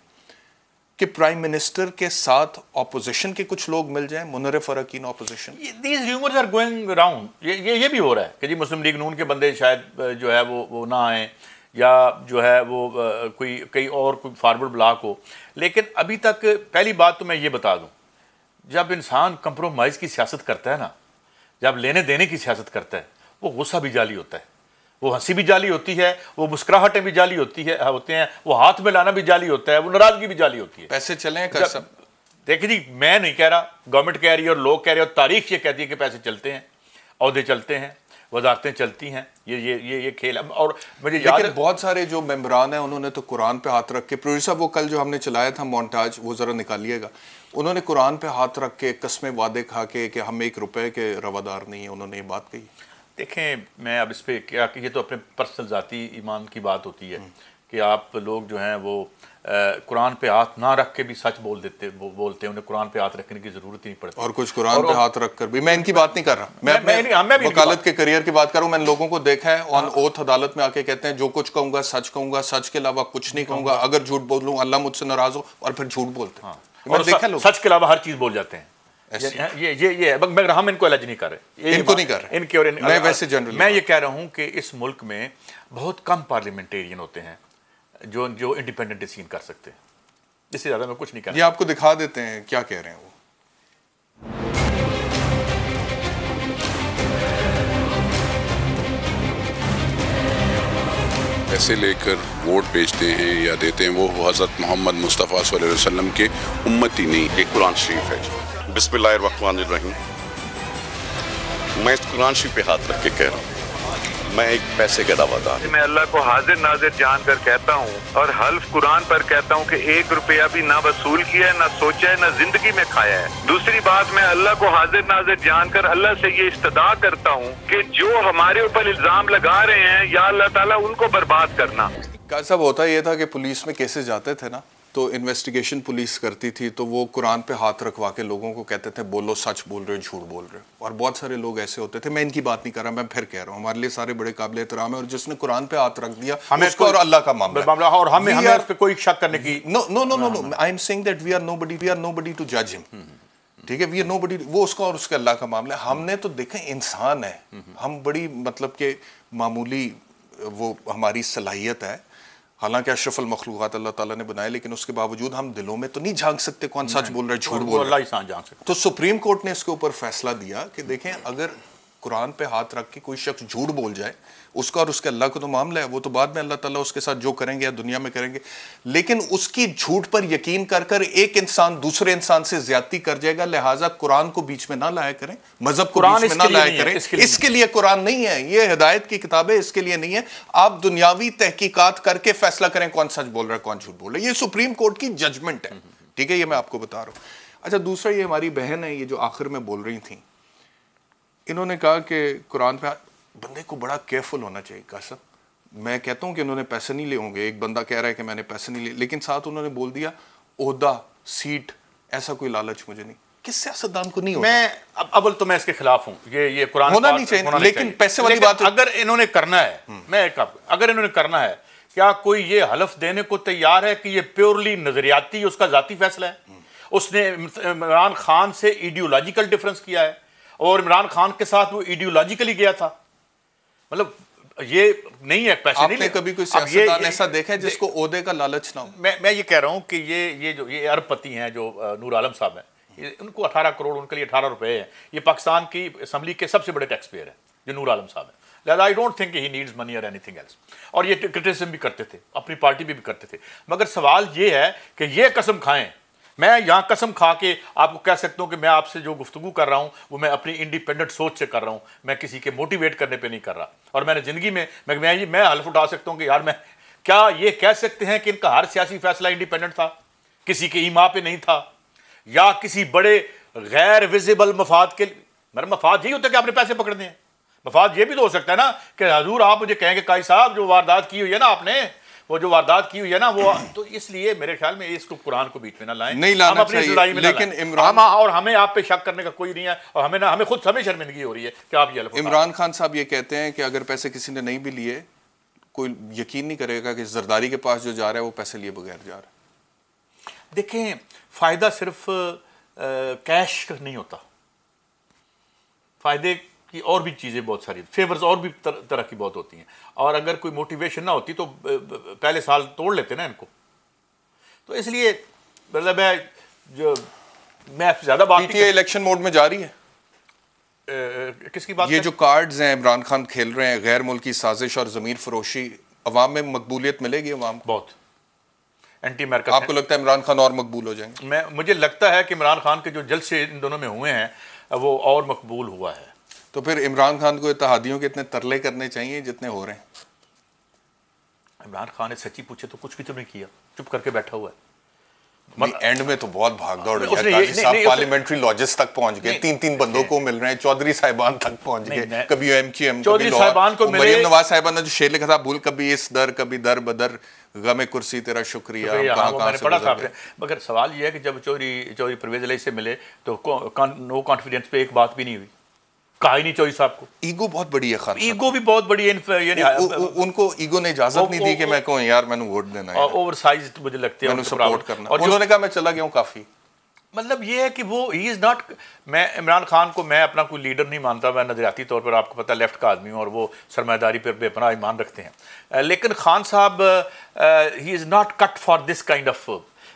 कि प्राइम मिनिस्टर के साथ ऑपोजिशन के कुछ लोग मिल जाएं, मुनर्रिफ अरकान opposition? These rumours are going around, ये भी हो रहा है कि जी मुस्लिम लीग नून के बंदे शायद जो है वो ना आए, या जो है वो कोई फॉरवर्ड ब्लॉक हो। लेकिन अभी तक पहली बात तो मैं ये बता दूं, जब इंसान कंप्रोमाइज़ की सियासत करता है ना, जब लेने देने की सियासत करता है, वो गुस्सा भी जाली होता है, वो हंसी भी जाली होती है, वो मुस्कुराहटें भी जाली होते हैं, वो हाथ में लाना भी जाली होता है, वो नाराज़गी भी जाली होती है। पैसे चले कर सब। देखिए जी, मैं नहीं कह रहा, गवर्नमेंट कह रही है और लोग कह रहे हैं और तारीख ये कहती है कि पैसे चलते हैं, औहदे चलते हैं, वजारतें चलती हैं, ये खेल। और मुझे याद है बहुत सारे जो मेंबरान हैं उन्होंने तो कुरान पे हाथ रख के, प्रोड्यूसर साहब वो कल जो हमने चलाया था मोन्टाज, वो ज़रा निकालिएगा, उन्होंने कुरान पे हाथ रख के कस्में वादे खा के कि हम 1 रुपए के रवादार नहीं है, उन्होंने ये बात कही। देखें, मैं अब इस पर क्या कि ये तो अपने पर्सनल ज़ाती ईमान की बात होती है कि आप लोग जो हैं वो कुरान पे हाथ ना रख के भी सच बोलते हैं, उन्हें कुरान पे हाथ रखने की जरूरत ही नहीं पड़ती। और कुछ कुरान पे हाथ रख कर भी, मैं इनकी बात नहीं कर रहा, मैं वकालत के करियर की बात कर रहा हूँ। मैंने लोगों को देखा है ऑन ओथ अदालत में आके कहते हैं जो कुछ कहूंगा, सच के अलावा कुछ नहीं कहूंगा, अगर झूठ बोलूं अल्लाह मुझसे नाराज हो, और फिर झूठ बोलते हैं। और सच के अलावा हर चीज बोल जाते हैं। ये मगर हम इनको अलग नहीं कर रहे, इनको नहीं कर रहे, इनके और मैं वैसे जनरल मैं ये कह रहा हूँ कि इस मुल्क में बहुत कम पार्लियामेंटेरियन होते हैं जो इंडिपेंडेंट डिसीजन कर सकते हैं। इससे ज्यादा मैं कुछ नहीं कर। ये आपको दिखा देते हैं क्या कह रहे हैं वो। पैसे लेकर वोट बेचते हैं या देते हैं, वो हज़रत मोहम्मद मुस्तफ़ा सल्लल्लाहु अलैहि वसल्लम के उम्मती नहीं। एक कुरान शरीफ है, बिस्मिल्लाहिर्रहमानिर्रहीम। मैं इस कुरान शरीफ पे हाथ रख के कह रहा हूँ, मैं एक पैसे का दावादार। मैं अल्लाह को हाजिर नाजिर जानकर कहता हूँ और हल्फ कुरान पर कहता हूँ कि 1 रुपया भी ना वसूल किया है, ना सोचा है, ना जिंदगी में खाया है। दूसरी बात, मैं अल्लाह को हाजिर नाजिर जानकर अल्लाह से ये इस्तदा करता हूँ कि जो हमारे ऊपर इल्जाम लगा रहे हैं, या अल्लाह ताला उनको बर्बाद करना। क्या सब होता ये था कि पुलिस में केसेस जाते थे ना, तो इन्वेस्टिगेशन पुलिस करती थी, तो वो कुरान पे हाथ रखवा के लोगों को कहते थे बोलो सच बोल रहे हो, झूठ बोल रहे हो। और बहुत सारे लोग ऐसे होते थे, मैं इनकी बात नहीं कर रहा, मैं फिर कह रहा हूँ हमारे लिए सारे बड़े काबिल एहतराम है, और जिसने कुरान पे हाथ रख दिया हमें उसका और अल्लाह का मामला, और हमें उस पे कोई शक करने की no I am saying that we are nobody to जज हिम। ठीक है, वी आर नोबडी, वो उसका और उसके अल्लाह का मामला है। हमने तो देखें इंसान है, हम बड़ी मतलब के मामूली वो हमारी सलाहियत है, हालांकि अशरफुल मखलूक़ात अल्लाह ताला ने बनाए, लेकिन उसके बावजूद हम दिलों में तो नहीं झांक सकते कौन सच बोल रहा है, झूठ बोल रहा है। तो सुप्रीम कोर्ट ने इसके ऊपर फैसला दिया कि देखें अगर कुरान पे हाथ रख के कोई शख्स झूठ बोल जाए, उसका और उसके अल्लाह का तो मामला है, वो तो बाद में अल्लाह ताला उसके साथ जो करेंगे या दुनिया में करेंगे, लेकिन उसकी झूठ पर यकीन कर कर एक इंसान दूसरे इंसान से ज्यादती कर जाएगा। लिहाजा कुरान को बीच में ना लाया करें, मजहब को बीच में ना लाया करें, इसके लिए कुरान नहीं है, ये हिदायत की किताब है, इसके लिए नहीं है। आप दुनियावी तहकीकात करके फैसला करें कौन सच बोल रहा है कौन झूठ बोल रहा है, ये सुप्रीम कोर्ट की जजमेंट है। ठीक है, ये मैं आपको बता रहा हूं। अच्छा, दूसरा ये हमारी बहन है, ये जो आखिर में बोल रही थी, इन्होंने कहा कि कुरान पे बंदे को बड़ा केयरफुल होना चाहिए। कसम, मैं कहता हूं कि इन्होंने पैसे नहीं लिए होंगे, एक बंदा कह रहा है कि मैंने पैसे नहीं लिए, लेकिन साथ उन्होंने बोल दिया ओहदा, सीट, ऐसा कोई लालच मुझे नहीं। किस सियासतदान को नहीं होता? मैं अव्वल तो मैं इसके खिलाफ हूं, ये कुरान होना नहीं चाहिए, लेकिन पैसे वाली बात अगर इन्होंने करना है, अगर इन्होंने करना है, क्या कोई ये हलफ देने को तैयार है कि ये प्योरली नजरियाती उसका जाती फैसला है? उसने इमरान खान से आइडियोलॉजिकल डिफरेंस किया है और इमरान खान के साथ वो आइडियोलॉजिकली गया था। मतलब ये नहीं है, पैसे आपने नहीं। कभी कोई सियासतदान ऐसा देखा है जिसको ओहदे का लालच ना हो? मैं ये कह रहा हूं कि ये अरबपति हैं जो नूर आलम साहब हैं, उनको 18 करोड़, उनके लिए 18 रुपए हैं। ये पाकिस्तान की असम्बली के सबसे बड़े टैक्स पेयर हैं जो नूर आलम साहब हैं। लिहाजा I don't think he needs money और एनीथिंग एल्स। और ये क्रिटिसिज्म भी करते थे, अपनी पार्टी भी करते थे। मगर सवाल ये है कि ये कसम खाएं, मैं यहाँ कसम खा के आपको कह सकता हूँ कि मैं आपसे जो गुफ्तगू कर रहा हूँ वो मैं अपनी इंडिपेंडेंट सोच से कर रहा हूँ, मैं किसी के मोटिवेट करने पे नहीं कर रहा। और मैंने ज़िंदगी में मैं हल्फ उठा सकता हूँ कि यार मैं क्या ये कह सकते हैं कि इनका हर सियासी फैसला इंडिपेंडेंट था, किसी के ईमा पे नहीं था, या किसी बड़े गैर विजिबल मफाद के? मेरा मफाद यही होता है कि आपने पैसे पकड़ने हैं। मफाद ये भी तो हो सकता है ना कि हजूर आप मुझे कहेंगे काई साहब जो वारदात की हुई है ना आपने, वो जो वारदात की हुई है ना वो, तो इसलिए मेरे ख्याल में इसको कुरान को बीच में ना लाएं, नहीं लाना चाहिए, लेकिन इमरान और हमें आप पे शक करने का कोई नहीं है, और हमें खुद हमें शर्मिंदगी हो रही है कि आप ये। इमरान खान साहब ये कहते हैं कि अगर पैसे किसी ने नहीं भी लिए, कोई यकीन नहीं करेगा कि जरदारी के पास जो जा रहा है वो पैसे लिए बगैर जा रहा है। देखें, फायदा सिर्फ कैश नहीं होता, फायदे की और भी चीज़ें बहुत सारी, फेवर्स और भी तरह की बहुत होती हैं। और अगर कोई मोटिवेशन ना होती तो पहले साल तोड़ लेते ना इनको। तो इसलिए मतलब मैं ज़्यादा बात पीटीआई इलेक्शन मोड में जारी है। किसकी बात? ये जो कार्ड्स हैं इमरान खान खेल रहे हैं, गैर मुल्की साजिश और ज़मीर फरोशी, अवाम में मकबूलियत मिलेगी अवाम को? बहुत एंटी अमेरिका। आपको लगता है इमरान खान और मकबूल हो जाएंगे? मुझे लगता है कि इमरान खान के जो जलसे इन दोनों में हुए हैं वो और मकबूल हुआ है। तो फिर इमरान खान को इत्तेहादियों के इतने तरले करने चाहिए जितने हो रहे हैं। इमरान खान ने सच्ची पूछे तो कुछ भी तो नहीं किया, चुप करके बैठा हुआ है। एंड में तो बहुत भागदौड़ हुई है। काजी साहब पार्लियामेंट्री लॉजिस्ट तक पहुंच गए, 3-3 बंदों को मिल रहे हैं, चौधरी साहिबान तक पहुंच गए, कभी एमक्यूएम, कभी साहिबान को मिले, मरियम नवाज साहिबान ने जो शेर लिखा था, भूल कभी इस दर कभी दर बदर, गमे कुर्सी तेरा शुक्रिया, कहां से पढ़ा था। मगर सवाल यह है कि जब चौधरी परवेज इलाही से मिले तो नो कॉन्फिडेंस पे एक बात भी नहीं हुई, कहा ही नहीं चौधरी साहब को। ईगो बहुत बड़ी है खान, ईगो भी बहुत बड़ी है, उनको ईगो ने इजाजत नहीं दी कि मैं कहूं यार मैंने वोट देना है, ओवरसाइज्ड मुझे लगते हैं, सपोर्ट करना, और उन्होंने कहा मैं चला गया हूं काफी। मतलब ये है कि वो ही इज नॉट, मैं इमरान खान को मैं अपना कोई लीडर नहीं मानता, मैं नजरियाती तौर पर आपको पता है लेफ्ट का आदमी हूँ और वो सरमायादारी पर बेपनाह ईमान रखते हैं, लेकिन खान साहब he is not cut for this kind of.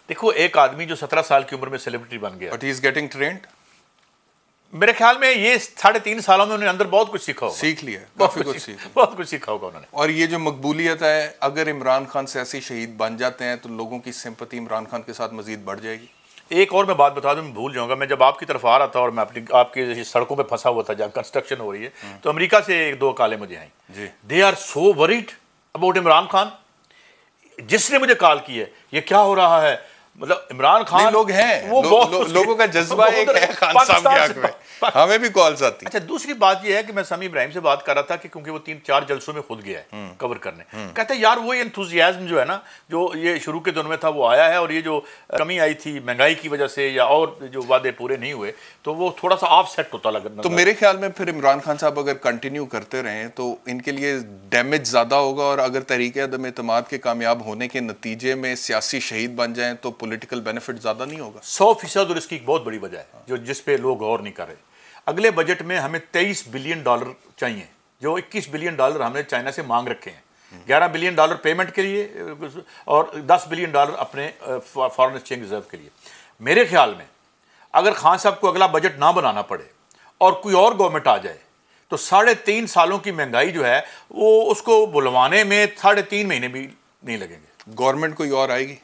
देखो एक आदमी जो 17 साल की उम्र में सेलिब्रिटी बन गया, but he is getting trend, मेरे ख्याल में ये 3.5 सालों में उन्होंने अंदर बहुत कुछ सीखा होगा, सीख लिया, बहुत कुछ सीखा होगा उन्होंने। और ये जो मकबूलियत है, अगर इमरान खान सियासी शहीद बन जाते हैं तो लोगों की सिंपैथी इमरान खान के साथ मजीद बढ़ जाएगी। एक और मैं बात बता दूं, मैं भूल जाऊंगा, मैं जब आपकी तरफ आ रहा था और मैं आपकी सड़कों पे फंसा हुआ था जहाँ कंस्ट्रक्शन हो रही है, तो अमेरिका से 1-2 काले मुझे आई, they are so worried about Imran Khan. जिसने मुझे कॉल की है ये क्या हो रहा है, मतलब इमरान खान लोग हैं, वो लोगों का जज्बा एक है खान साहब के हक में, हमें भी कॉल्स आती। अच्छा दूसरी बात ये है कि मैं समी इब्राहिम से बात कर रहा था कि क्योंकि वो 3-4 जलसों में खुद गया है कवर करने, कहते हैं यार वो एंथुसियाज्म जो है ना, जो ये शुरू के दिनों में था वो आया है, और ये जो कमी आई थी महंगाई की वजह से या और जो वादे पूरे नहीं हुए तो वो थोड़ा सा ऑफ सेट होता लगा। तो मेरे ख्याल में फिर इमरान खान साहब अगर कंटिन्यू करते रहें तो इनके लिए डैमेज ज्यादा होगा, और अगर तरीके अदम एतमाद के कामयाब होने के नतीजे में सियासी शहीद बन जाएं तो पॉलिटिकल बेनिफिट ज्यादा नहीं होगा। 100%, और इसकी एक बहुत बड़ी वजह है जो जिस पे लोग गौर नहीं कर रहे। अगले बजट में हमें $23 बिलियन चाहिए, जो $21 बिलियन हमने चाइना से मांग रखे हैं, $11 बिलियन पेमेंट के लिए और $10 बिलियन अपने फॉरेन एक्सचेंज रिजर्व के लिए। मेरे ख्याल में अगर खान साहब को अगला बजट ना बनाना पड़े और कोई और गवर्नमेंट आ जाए तो 3.5 सालों की महंगाई जो है वो उसको बुलवाने में 3.5 महीने भी नहीं लगेंगे। गवर्नमेंट कोई और आएगी,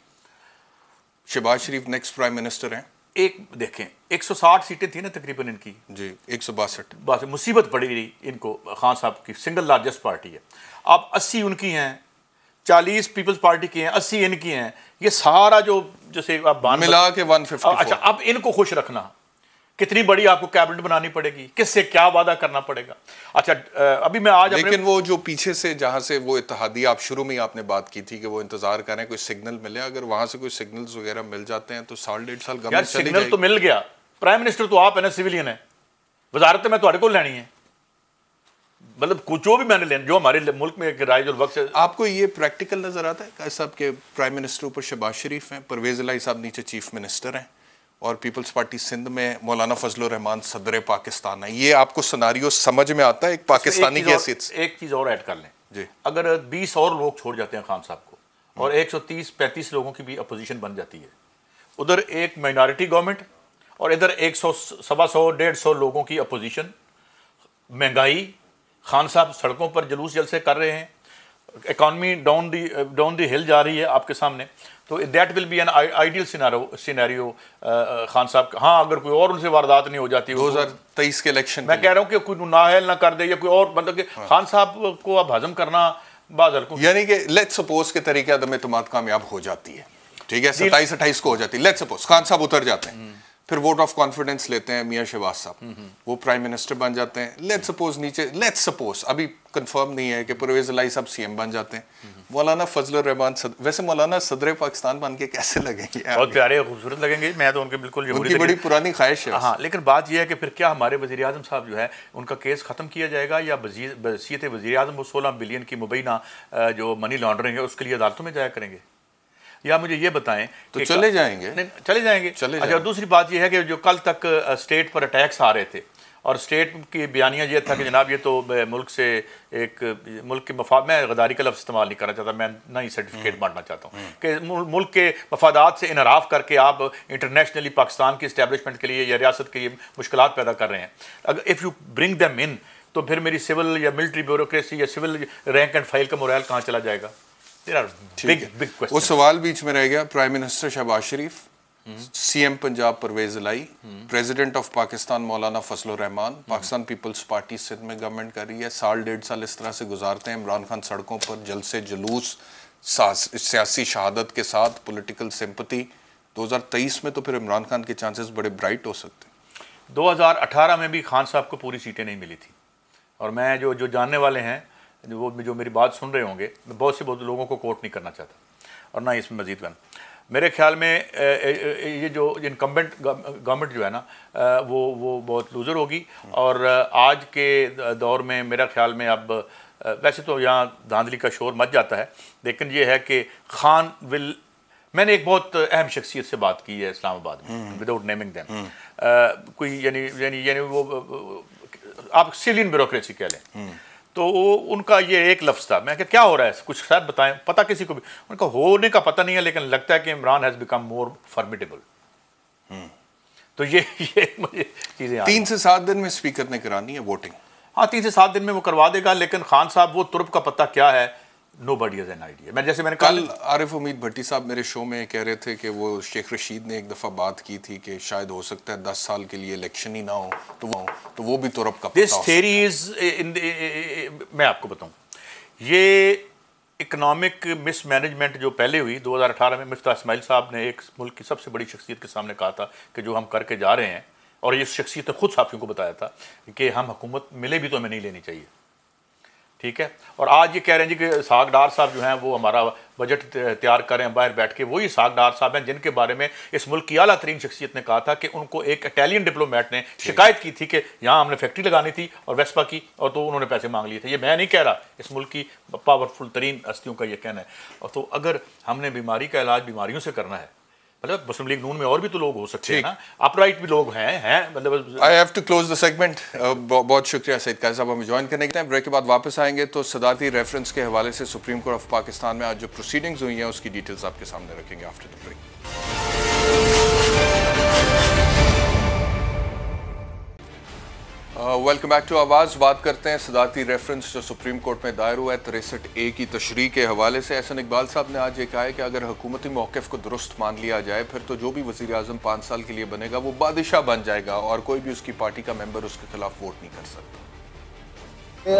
शहबाज शरीफ नेक्स्ट प्राइम मिनिस्टर हैं, एक देखें 160 सीटें थी ना तकरीबन इनकी जी, 162 बस मुसीबत पड़ी रही इनको, खान साहब की सिंगल लार्जेस्ट पार्टी है, अब 80 उनकी हैं, 40 पीपल्स पार्टी की हैं, 80 इनकी हैं, ये सारा जो जैसे आप मिला के 154। अच्छा अब इनको खुश रखना कितनी बड़ी आपको कैबिनेट बनानी पड़ेगी, किससे क्या वादा करना पड़ेगा। अच्छा अभी मैं आज लेकिन वो जो पीछे से जहां से वो इत्तेहादी आप शुरू में आपने बात की थी कि वो इंतजार करें कोई सिग्नल मिले, अगर वहां से कोई सिग्नल्स वगैरह मिल जाते हैं तो 1.5 साल गवर्नमेंट चली जाएगी। सिग्नल तो मिल गया, प्राइम मिनिस्टर तो आप है ना, सिविलियन है, वजारत मैं तुम्हारे को लेनी है, मतलब कुछ जो भी मैंने लेना, जो हमारे मुल्क में एक राइज वक्त से। आपको ये प्रैक्टिकल नजर आता है काजी साहब के प्राइम मिनिस्टर ऊपर शहबाज शरीफ हैं, परवेज इलाही साहब नीचे चीफ मिनिस्टर हैं, और पीपल्स पार्टी सिंध में मौलाना फजलुर रहमान सदर पाकिस्तान है, ये आपको सिनारियो समझ में आता है एक पाकिस्तानी की हैसियत से? एक चीज और ऐड कर लें जी, अगर 20 और लोग छोड़ जाते हैं खान साहब को और 130-35 लोगों की भी अपोजिशन बन जाती है, उधर एक माइनॉरिटी गवर्नमेंट और इधर 100-125 लोगों की अपोजिशन, महंगाई, खान साहब सड़कों पर जुलूस जलसे कर रहे हैं, इकॉनमी डाउन दी हिल जा रही है आपके सामने, तो that will be an ideal scenario Khan साहब का। हाँ अगर कोई और उनसे वारदात नहीं हो जाती 2023 के इलेक्शन, मैं कह रहा हूँ कि कोई नाहल ना कर दे या कोई और, मतलब कि खान साहब को अब हजम करना बादल को, यानी कि लेट्स सपोज के तरीके अदम एतमाद कामयाब हो जाती है, ठीक है 27-28 को हो जाती है, लेट्स सपोज खान साहब उतर जाते हैं, फिर वोट ऑफ कॉन्फिडेंस लेते हैं मियां शहबाज साहब, वो प्राइम मिनिस्टर बन जाते हैं, लेट्स सपोज नीचे, लेट्स सपोज अभी कंफर्म नहीं है कि परवेज इलाही साहब सीएम बन जाते हैं, मौलाना फजलुर रहमान वैसे मौलाना सदर पाकिस्तान बन के कैसे लगेंगे? बहुत प्यारे खूबसूरत लगेंगे, मैं तो उनके बिल्कुल उनकी बड़ी पुरानी ख्वाहिश है। हाँ लेकिन बात यह है कि फिर क्या हमारे वज़ीर आज़म साहब जो है उनका केस ख़त्म किया जाएगा या वसीयत वज़ीर आज़म वो 16 बिलियन की मुबैना जो मनी लॉन्ड्रिंग है उसके लिए अदालतों में जाया करेंगे, या मुझे ये बताएं तो चले जाएंगे? चले जाएंगे। अच्छा दूसरी बात यह है कि जो कल तक स्टेट पर अटैक्स आ रहे थे और स्टेट की बयानिया ये था कि जनाब ये तो मुल्क से एक मुल्क के मफाद, मैं गद्दारी का लफ्ज़ इस्तेमाल नहीं करना चाहता, मैं नई सर्टिफिकेट बांटना चाहता हूँ कि मुल्क के मफादात से इनराफ करके आप इंटरनेशनली पाकिस्तान की इस्टेब्लिशमेंट के लिए या रियासत के लिए मुश्किलात पैदा कर रहे हैं, अगर if you bring them in तो फिर मेरी सिविल या मिलिट्री ब्यूरोक्रेसी या सिविल रैंक एंड फाइल का मोरल कहाँ चला जाएगा? वो सवाल बीच में रह गया। Prime minister Shehbaz Sharif, CM Punjab Pervaiz Elahi, president of Pakistan Maulana Fazlur Rehman, Pakistan Peoples Party Sindh में गवर्नमेंट कर रही है, 1.5 साल इस तरह से गुजारते हैं, इमरान खान सड़कों पर जलसे जुलूस सियासी शहादत के साथ, पॉलिटिकल सिंपैथी, 2023 में तो फिर इमरान खान के चांसेस बड़े ब्राइट हो सकते हैं। 2018 में भी खान साहब को पूरी सीटें नहीं मिली थी, और मैं जो जानने वाले हैं जो मेरी बात सुन रहे होंगे, मैं बहुत लोगों को कोट नहीं करना चाहता और ना इसमें मजीद करना। मेरे ख्याल में ये जो इनकम्बेंट गवर्नमेंट जो है ना वो बहुत लूज़र होगी। और आज के दौर में मेरा ख्याल में अब वैसे तो यहाँ धांधली का शोर मच जाता है, लेकिन ये है कि खान विल, मैंने एक बहुत अहम शख्सियत से बात की है इस्लामाबाद में, विदाउट नेमिंग देम, कोई यानी वो आप सिविलियन ब्यूरोक्रेसी कह लें, तो उनका ये एक लफ्ज़ था, मैं क्या हो रहा है कुछ शायद बताएं, पता किसी को भी, उनका होने का पता नहीं है, लेकिन लगता है कि Imran has become more formidable. तो ये मुझे चीज़ें 3 से 7 दिन में स्पीकर ने करानी है वोटिंग। हाँ, 3 से 7 दिन में वो करवा देगा, लेकिन खान साहब वो तुर्ब का पत्ता क्या है, नोबडी हैज़ एन आइडिया। मैंने कल आरिफ उम्मीद भट्टी साहब मेरे शो में कह रहे थे कि वो शेख रशीद ने एक दफ़ा बात की थी कि शायद हो सकता है 10 साल के लिए इलेक्शन ही ना हो, तो वो भी तुरब का दिस थ्योरी इज मैं आपको बताऊं, ये इकोनॉमिक मिसमैनेजमेंट जो पहले हुई 2018 में, मिफ्ताह इस्माइल साहब ने एक मुल्क की सबसे बड़ी शख्सियत के सामने कहा था कि जो हम करके जा रहे हैं, और ये शख्सियत ने खुद साथियों को बताया था कि हम हुकूमत मिले भी तो हमें नहीं लेनी चाहिए, ठीक है। और आज ये कह रहे हैं जी कि इसहाक डार साहब जो हैं वो हमारा बजट तैयार कर रहे हैं बाहर बैठ के। वही इसहाक डार साहब हैं जिनके बारे में इस मुल्क की आला तरीन शख्सियत ने कहा था कि उनको एक इटालियन डिप्लोमेट ने शिकायत की थी कि यहाँ हमने फैक्ट्री लगानी थी और वेस्पा की, और तो उन्होंने पैसे मांग लिए थे। ये मैं नहीं कह रहा, इस मुल्क की पावरफुल तरीन हस्तियों का ये कहना है। और तो अगर हमने बीमारी का इलाज बीमारियों से करना है, मतलब मुस्लिम लीग नून में और भी तो लोग हो सकते हैं ना, अपराइट भी लोग हैं मतलब। I have to close the segment. बहुत शुक्रिया सईद काजी साहब हमें ज्वाइन करने के लिए। ब्रेक के बाद वापस आएंगे तो सदारती रेफरेंस के हवाले से सुप्रीम कोर्ट ऑफ पाकिस्तान में आज जो प्रोसीडिंग्स हुई हैं उसकी डिटेल्स आपके सामने रखेंगे after the break. Welcome back to Aawaz. बात करते हैं सदारती रेफरेंस जो सुप्रीम कोर्ट में दायर हुआ है 63A की तशरीह के हवाले से। एहसन इकबाल साहब ने आज ये कहा है कि अगर हुकूमती मौक़िफ़ को दुरुस्त मान लिया जाए फिर तो जो भी वज़ीर आज़म 5 साल के लिए बनेगा वो बादशाह बन जाएगा और कोई भी उसकी पार्टी का मेंबर उसके खिलाफ वोट नहीं कर सकता।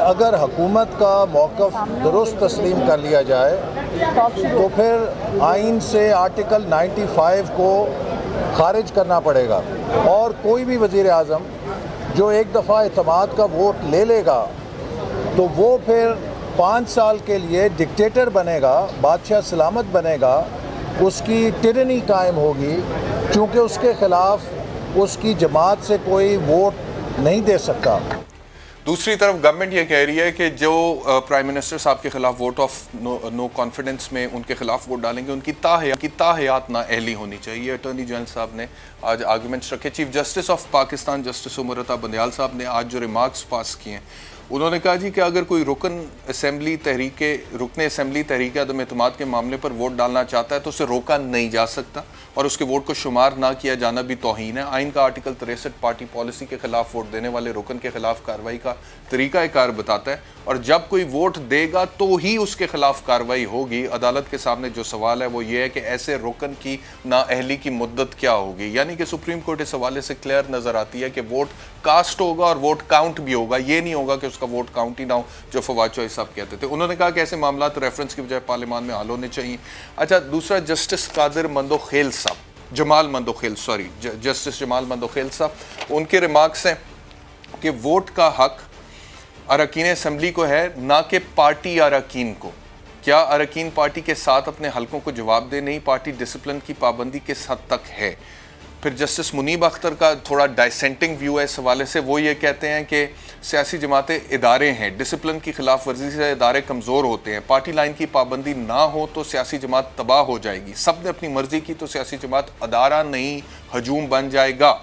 अगर हुकूमत का मौक़िफ़ दुरुस्त तस्लीम कर लिया जाए तो फिर आइन से आर्टिकल 95 को खारिज करना पड़ेगा, और कोई भी वज़ीर आज़म जो एक दफ़ा एतमाद का वोट ले लेगा तो वो फिर 5 साल के लिए डिक्टेटर बनेगा, बादशाह सलामत बनेगा, उसकी टिरनी कायम होगी, क्योंकि उसके ख़िलाफ़ उसकी जमात से कोई वोट नहीं दे सकता। दूसरी तरफ गवर्नमेंट ये कह रही है कि जो प्राइम मिनिस्टर साहब के खिलाफ वोट ऑफ नो कॉन्फिडेंस में उनके खिलाफ वोट डालेंगे उनकी ताहयात ना अहली होनी चाहिए। अटॉर्नी जनरल साहब ने आज आर्गूमेंट्स रखे। Chief justice of Pakistan justice Umar Ata Bandial साहब ने आज जो रिमार्क्स पास किए हैं, उन्होंने कहा जी कि अगर कोई रुकन असेंबली तहरीक अदम एतमाद के मामले पर वोट डालना चाहता है तो उसे रोका नहीं जा सकता और उसके वोट को शुमार ना किया जाना भी तौहीन है। आइन का आर्टिकल 63 पार्टी पॉलिसी के खिलाफ वोट देने वाले रुकन के खिलाफ कार्रवाई का तरीक़ाकार बताता है, और जब कोई वोट देगा तो ही उसके खिलाफ कार्रवाई होगी। अदालत के सामने जो सवाल है वो ये है कि ऐसे रुकन की नाअहली की मुद्दत क्या होगी। यानी कि सुप्रीम कोर्ट इस हवाले से क्लियर नज़र आती है कि वोट कास्ट होगा और वोट काउंट भी होगा, ये नहीं होगा कि उसका वोट काउंट ही ना हो, जो फवाद चौधरी साहब कहते थे। उन्होंने कहा कि ऐसे मामला रेफरेंस की बजाय पार्लियामान में हल होने चाहिए। अच्छा, दूसरा जस्टिस कादिर मंदोखेल साहब, जस्टिस जमाल मंदोखेल साहब, उनके रिमार्क्स हैं कि वोट का हक अरकान असम्बली को है, ना कि पार्टी अरकान को। क्या अरकान पार्टी के साथ अपने हलकों को जवाब दे, नहीं पार्टी डिसिप्लिन की पाबंदी किस हद तक है। फिर जस्टिस मुनीब अख्तर का थोड़ा डाइसेंटिंग व्यू है इस हवाले से। वो ये कहते हैं कि सियासी जमातें इदारे हैं, डिसिप्लिन की खिलाफ वर्जी से इदारे कमज़ोर होते हैं, पार्टी लाइन की पाबंदी ना हो तो सियासी जमात तबाह हो जाएगी, सब ने अपनी मर्जी की तो सियासी जमात अदारा नहीं हजूम बन जाएगा।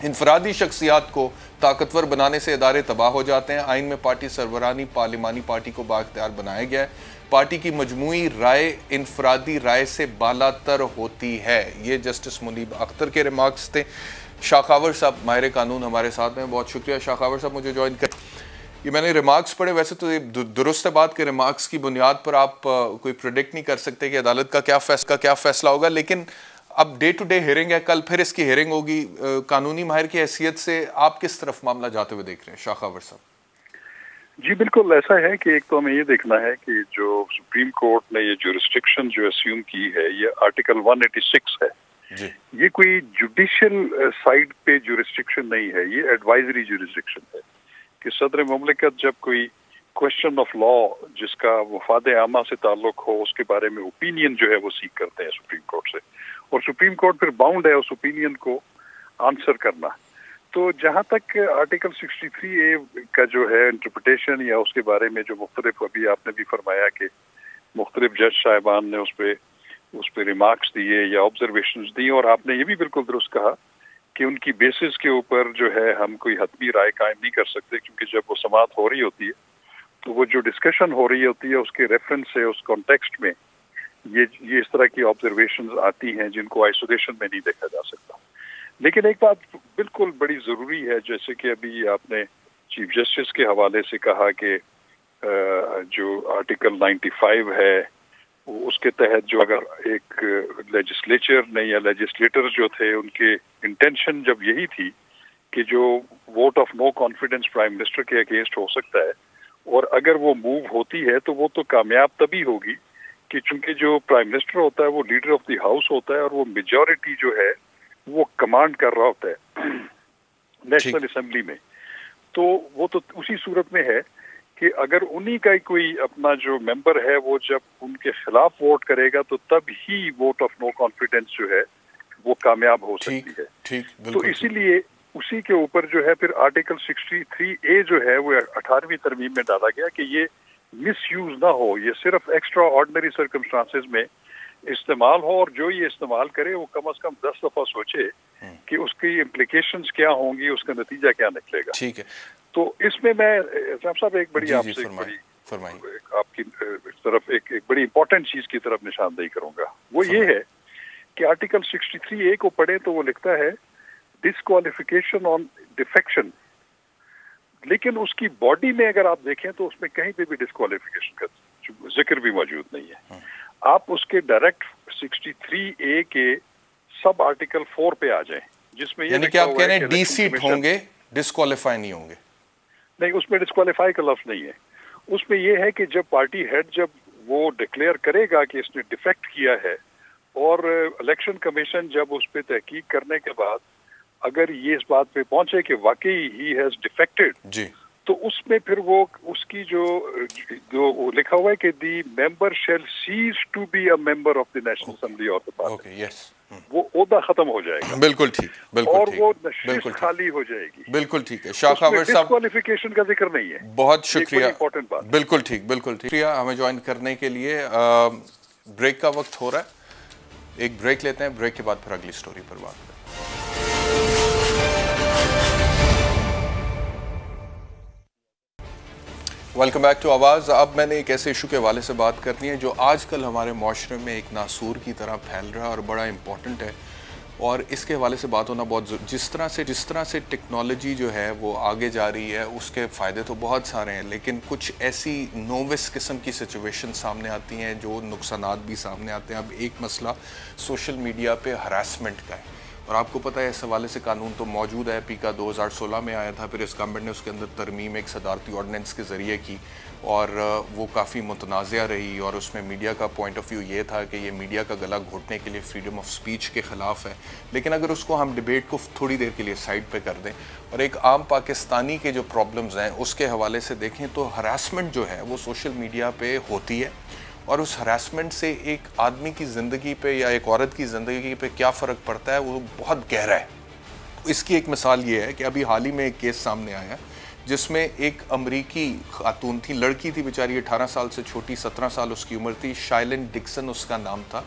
इनफरादी शख्सियात को ताकतवर बनाने से इदारे तबाह हो जाते हैं। आइन में पार्टी सरबरानी पार्लिमानी पार्टी को बाख्तियार बनाया गया है। पार्टी की मजमूई राय इनफरादी राय से बालातर होती है। ये जस्टिस मुनीब अख्तर के रिमार्क्स थे। शाखावर साहब माहिर कानून हमारे साथ में, बहुत शुक्रिया शाखावर साहब मुझे ज्वाइन कर। ये मैंने रिमार्क्स पढ़े, वैसे तो ये दुरुस्त है बात के रिमार्क्स की बुनियाद पर आप कोई प्रेडिक्ट नहीं कर सकते कि अदालत का क्या फैसला होगा, लेकिन अब डे टू डे हियरिंग है, कल फिर इसकी हियरिंग होगी। कानूनी माहिर की हैसियत से आप किस तरफ मामला जाते हुए देख रहे हैं शाखावर साहब? जी बिल्कुल ऐसा है कि एक तो हमें ये देखना है कि जो सुप्रीम कोर्ट ने ये जुरिस्डिक्शन जो अस्यूम की है ये आर्टिकल 186 है ये कोई जुडिशियल साइड पे जुरिस्डिक्शन नहीं है, ये एडवाइजरी जुरिस्डिक्शन है कि सदर मुमलिकत जब कोई क्वेश्चन ऑफ लॉ जिसका वफाद आमा से ताल्लुक हो उसके बारे में ओपिनियन जो है वो सीख करते हैं सुप्रीम कोर्ट से, और सुप्रीम कोर्ट फिर बाउंड है उस ओपिनियन को आंसर करना। तो जहाँ तक आर्टिकल 63A का जो है इंटरप्रिटेशन या उसके बारे में जो मुख्तलिफ, अभी आपने भी फरमाया कि मुख्तलिफ जज साहिबान ने उस पर रिमार्क्स दिए या ऑब्जर्वेशंस दी, और आपने ये भी बिल्कुल दुरुस्त कहा कि उनकी बेसिस के ऊपर जो है हम कोई हतमी राय कायम नहीं कर सकते, क्योंकि जब वो समाअत हो रही होती है तो वो जो डिस्कशन हो रही होती है उसके रेफरेंस से, उस कॉन्टेक्स्ट में ये इस तरह की ऑब्जर्वेशंस आती हैं जिनको आइसोलेशन में नहीं देखा जा सकता। लेकिन एक बात बिल्कुल बड़ी ज़रूरी है, जैसे कि अभी आपने चीफ जस्टिस के हवाले से कहा कि जो आर्टिकल 95 है उसके तहत जो अगर एक लेजिस्लेचर ने या लेजिस्लेटर जो थे उनके इंटेंशन जब यही थी कि जो vote of no confidence prime minister के अगेंस्ट हो सकता है, और अगर वो मूव होती है तो वो तो कामयाब तभी होगी कि चूंकि जो प्राइम मिनिस्टर होता है वो लीडर ऑफ द हाउस होता है और वो मेजॉरिटी जो है वो कमांड कर रहा होता है नेशनल असेंबली में। तो वो तो उसी सूरत में है कि अगर उन्हीं का कोई अपना जो मेंबर है वो जब उनके खिलाफ वोट करेगा तो तब ही वोट ऑफ नो कॉन्फिडेंस जो है वो कामयाब हो सकती है। ठीक, तो इसीलिए उसी के ऊपर जो है फिर आर्टिकल 63A जो है वो 18वीं तरमीम में डाला गया कि ये मिसयूज ना हो, ये सिर्फ एक्स्ट्रा ऑर्डिनरी सर्कमस्टांसेस में इस्तेमाल हो, और जो ये इस्तेमाल करे वो कम से कम 10 दफा सोचे कि उसकी इम्प्लीकेशंस क्या होंगी, उसका नतीजा क्या निकलेगा। ठीक है, तो इसमें मैं साहब एक बड़ी आपसे आपकी तरफ एक बड़ी इंपॉर्टेंट चीज की तरफ निशानदेही करूंगा, वो ये है कि आर्टिकल 63A को पढ़े तो वो लिखता है डिस्क्वालिफिकेशन ऑन डिफेक्शन, लेकिन उसकी बॉडी में अगर आप देखें तो उसमें कहीं पे भी डिस्क्वालिफिकेशन का जिक्र भी मौजूद नहीं है। आप उसके डायरेक्ट 63A के सब आर्टिकल 4 पे आ जाएं, जिसमें यानी कि आप कह रहे हैं डी सीट होंगे, डिस्क्वालीफाई नहीं होंगे। नहीं, उसमें डिस्क्वालीफाई का लफ्ज नहीं है। उसमें यह है कि जब पार्टी हेड जब वो डिक्लेयर करेगा कि इसने डिफेक्ट किया है और इलेक्शन कमीशन जब उस पर तहकीक करने के बाद अगर ये इस बात पे पहुंचे कि वाकई ही हैज डिफेक्टेड जी, तो उसमें फिर वो उसकी जो लिखा हुआ है कि the member shall cease to be a member of the national assembly और द पार्लियामेंट, वो ओहदा खत्म हो जाएगा। बिल्कुल ठीक, बिल्कुल और ठीक, वो नशिस्त खाली हो जाएगी। बिल्कुल ठीक है। शाह खावर साहब, डिस्क्वालिफिकेशन का जिक्र नहीं है। बहुत शुक्रिया, इंपॉर्टेंट बात। बिल्कुल ठीक, बिल्कुल ठीक। शुक्रिया हमें ज्वाइन करने के लिए। ब्रेक का वक्त हो रहा है, एक ब्रेक लेते हैं, ब्रेक के बाद फिर अगली स्टोरी पर बात करें। वेलकम बैक टू आवाज़। अब मैंने एक ऐसे इशू के हवाले से बात करनी है जो आजकल हमारे माशरे में एक नासूर की तरह फैल रहा है और बड़ा इम्पॉर्टेंट है, और इसके हवाले से बात होना बहुत जिस तरह से टेक्नोलॉजी जो है वो आगे जा रही है उसके फ़ायदे तो बहुत सारे हैं, लेकिन कुछ ऐसी नोविस किस्म की सिचुएशन सामने आती हैं जो नुकसानात भी सामने आते हैं। अब एक मसला सोशल मीडिया पे हरासमेंट का है, और आपको पता है इस हवाले से कानून तो मौजूद है, पीका 2016 में आया था, फिर इस गवर्नमेंट ने उसके अंदर तरमीम एक सदारती ऑर्डिनेंस के ज़रिए की और वो काफ़ी मुतनाज़ा रही, और उसमें मीडिया का पॉइंट ऑफ व्यू ये था कि ये मीडिया का गला घोटने के लिए फ्रीडम ऑफ स्पीच के ख़िलाफ़ है। लेकिन अगर उसको हम डिबेट को थोड़ी देर के लिए साइड पे कर दें और एक आम पाकिस्तानी के जो प्रॉब्लम्स हैं उसके हवाले से देखें तो हरासमेंट जो है वो सोशल मीडिया पे होती है, और उस हरासमेंट से एक आदमी की ज़िंदगी पे या एक औरत की ज़िंदगी पे क्या फ़र्क पड़ता है वो बहुत गहरा है। इसकी एक मिसाल ये है कि अभी हाल ही में एक केस सामने आया जिसमें एक अमरीकी खातून थी, लड़की थी बेचारी, 18 साल से छोटी, 17 साल उसकी उम्र थी, शाइलन डिक्सन उसका नाम था,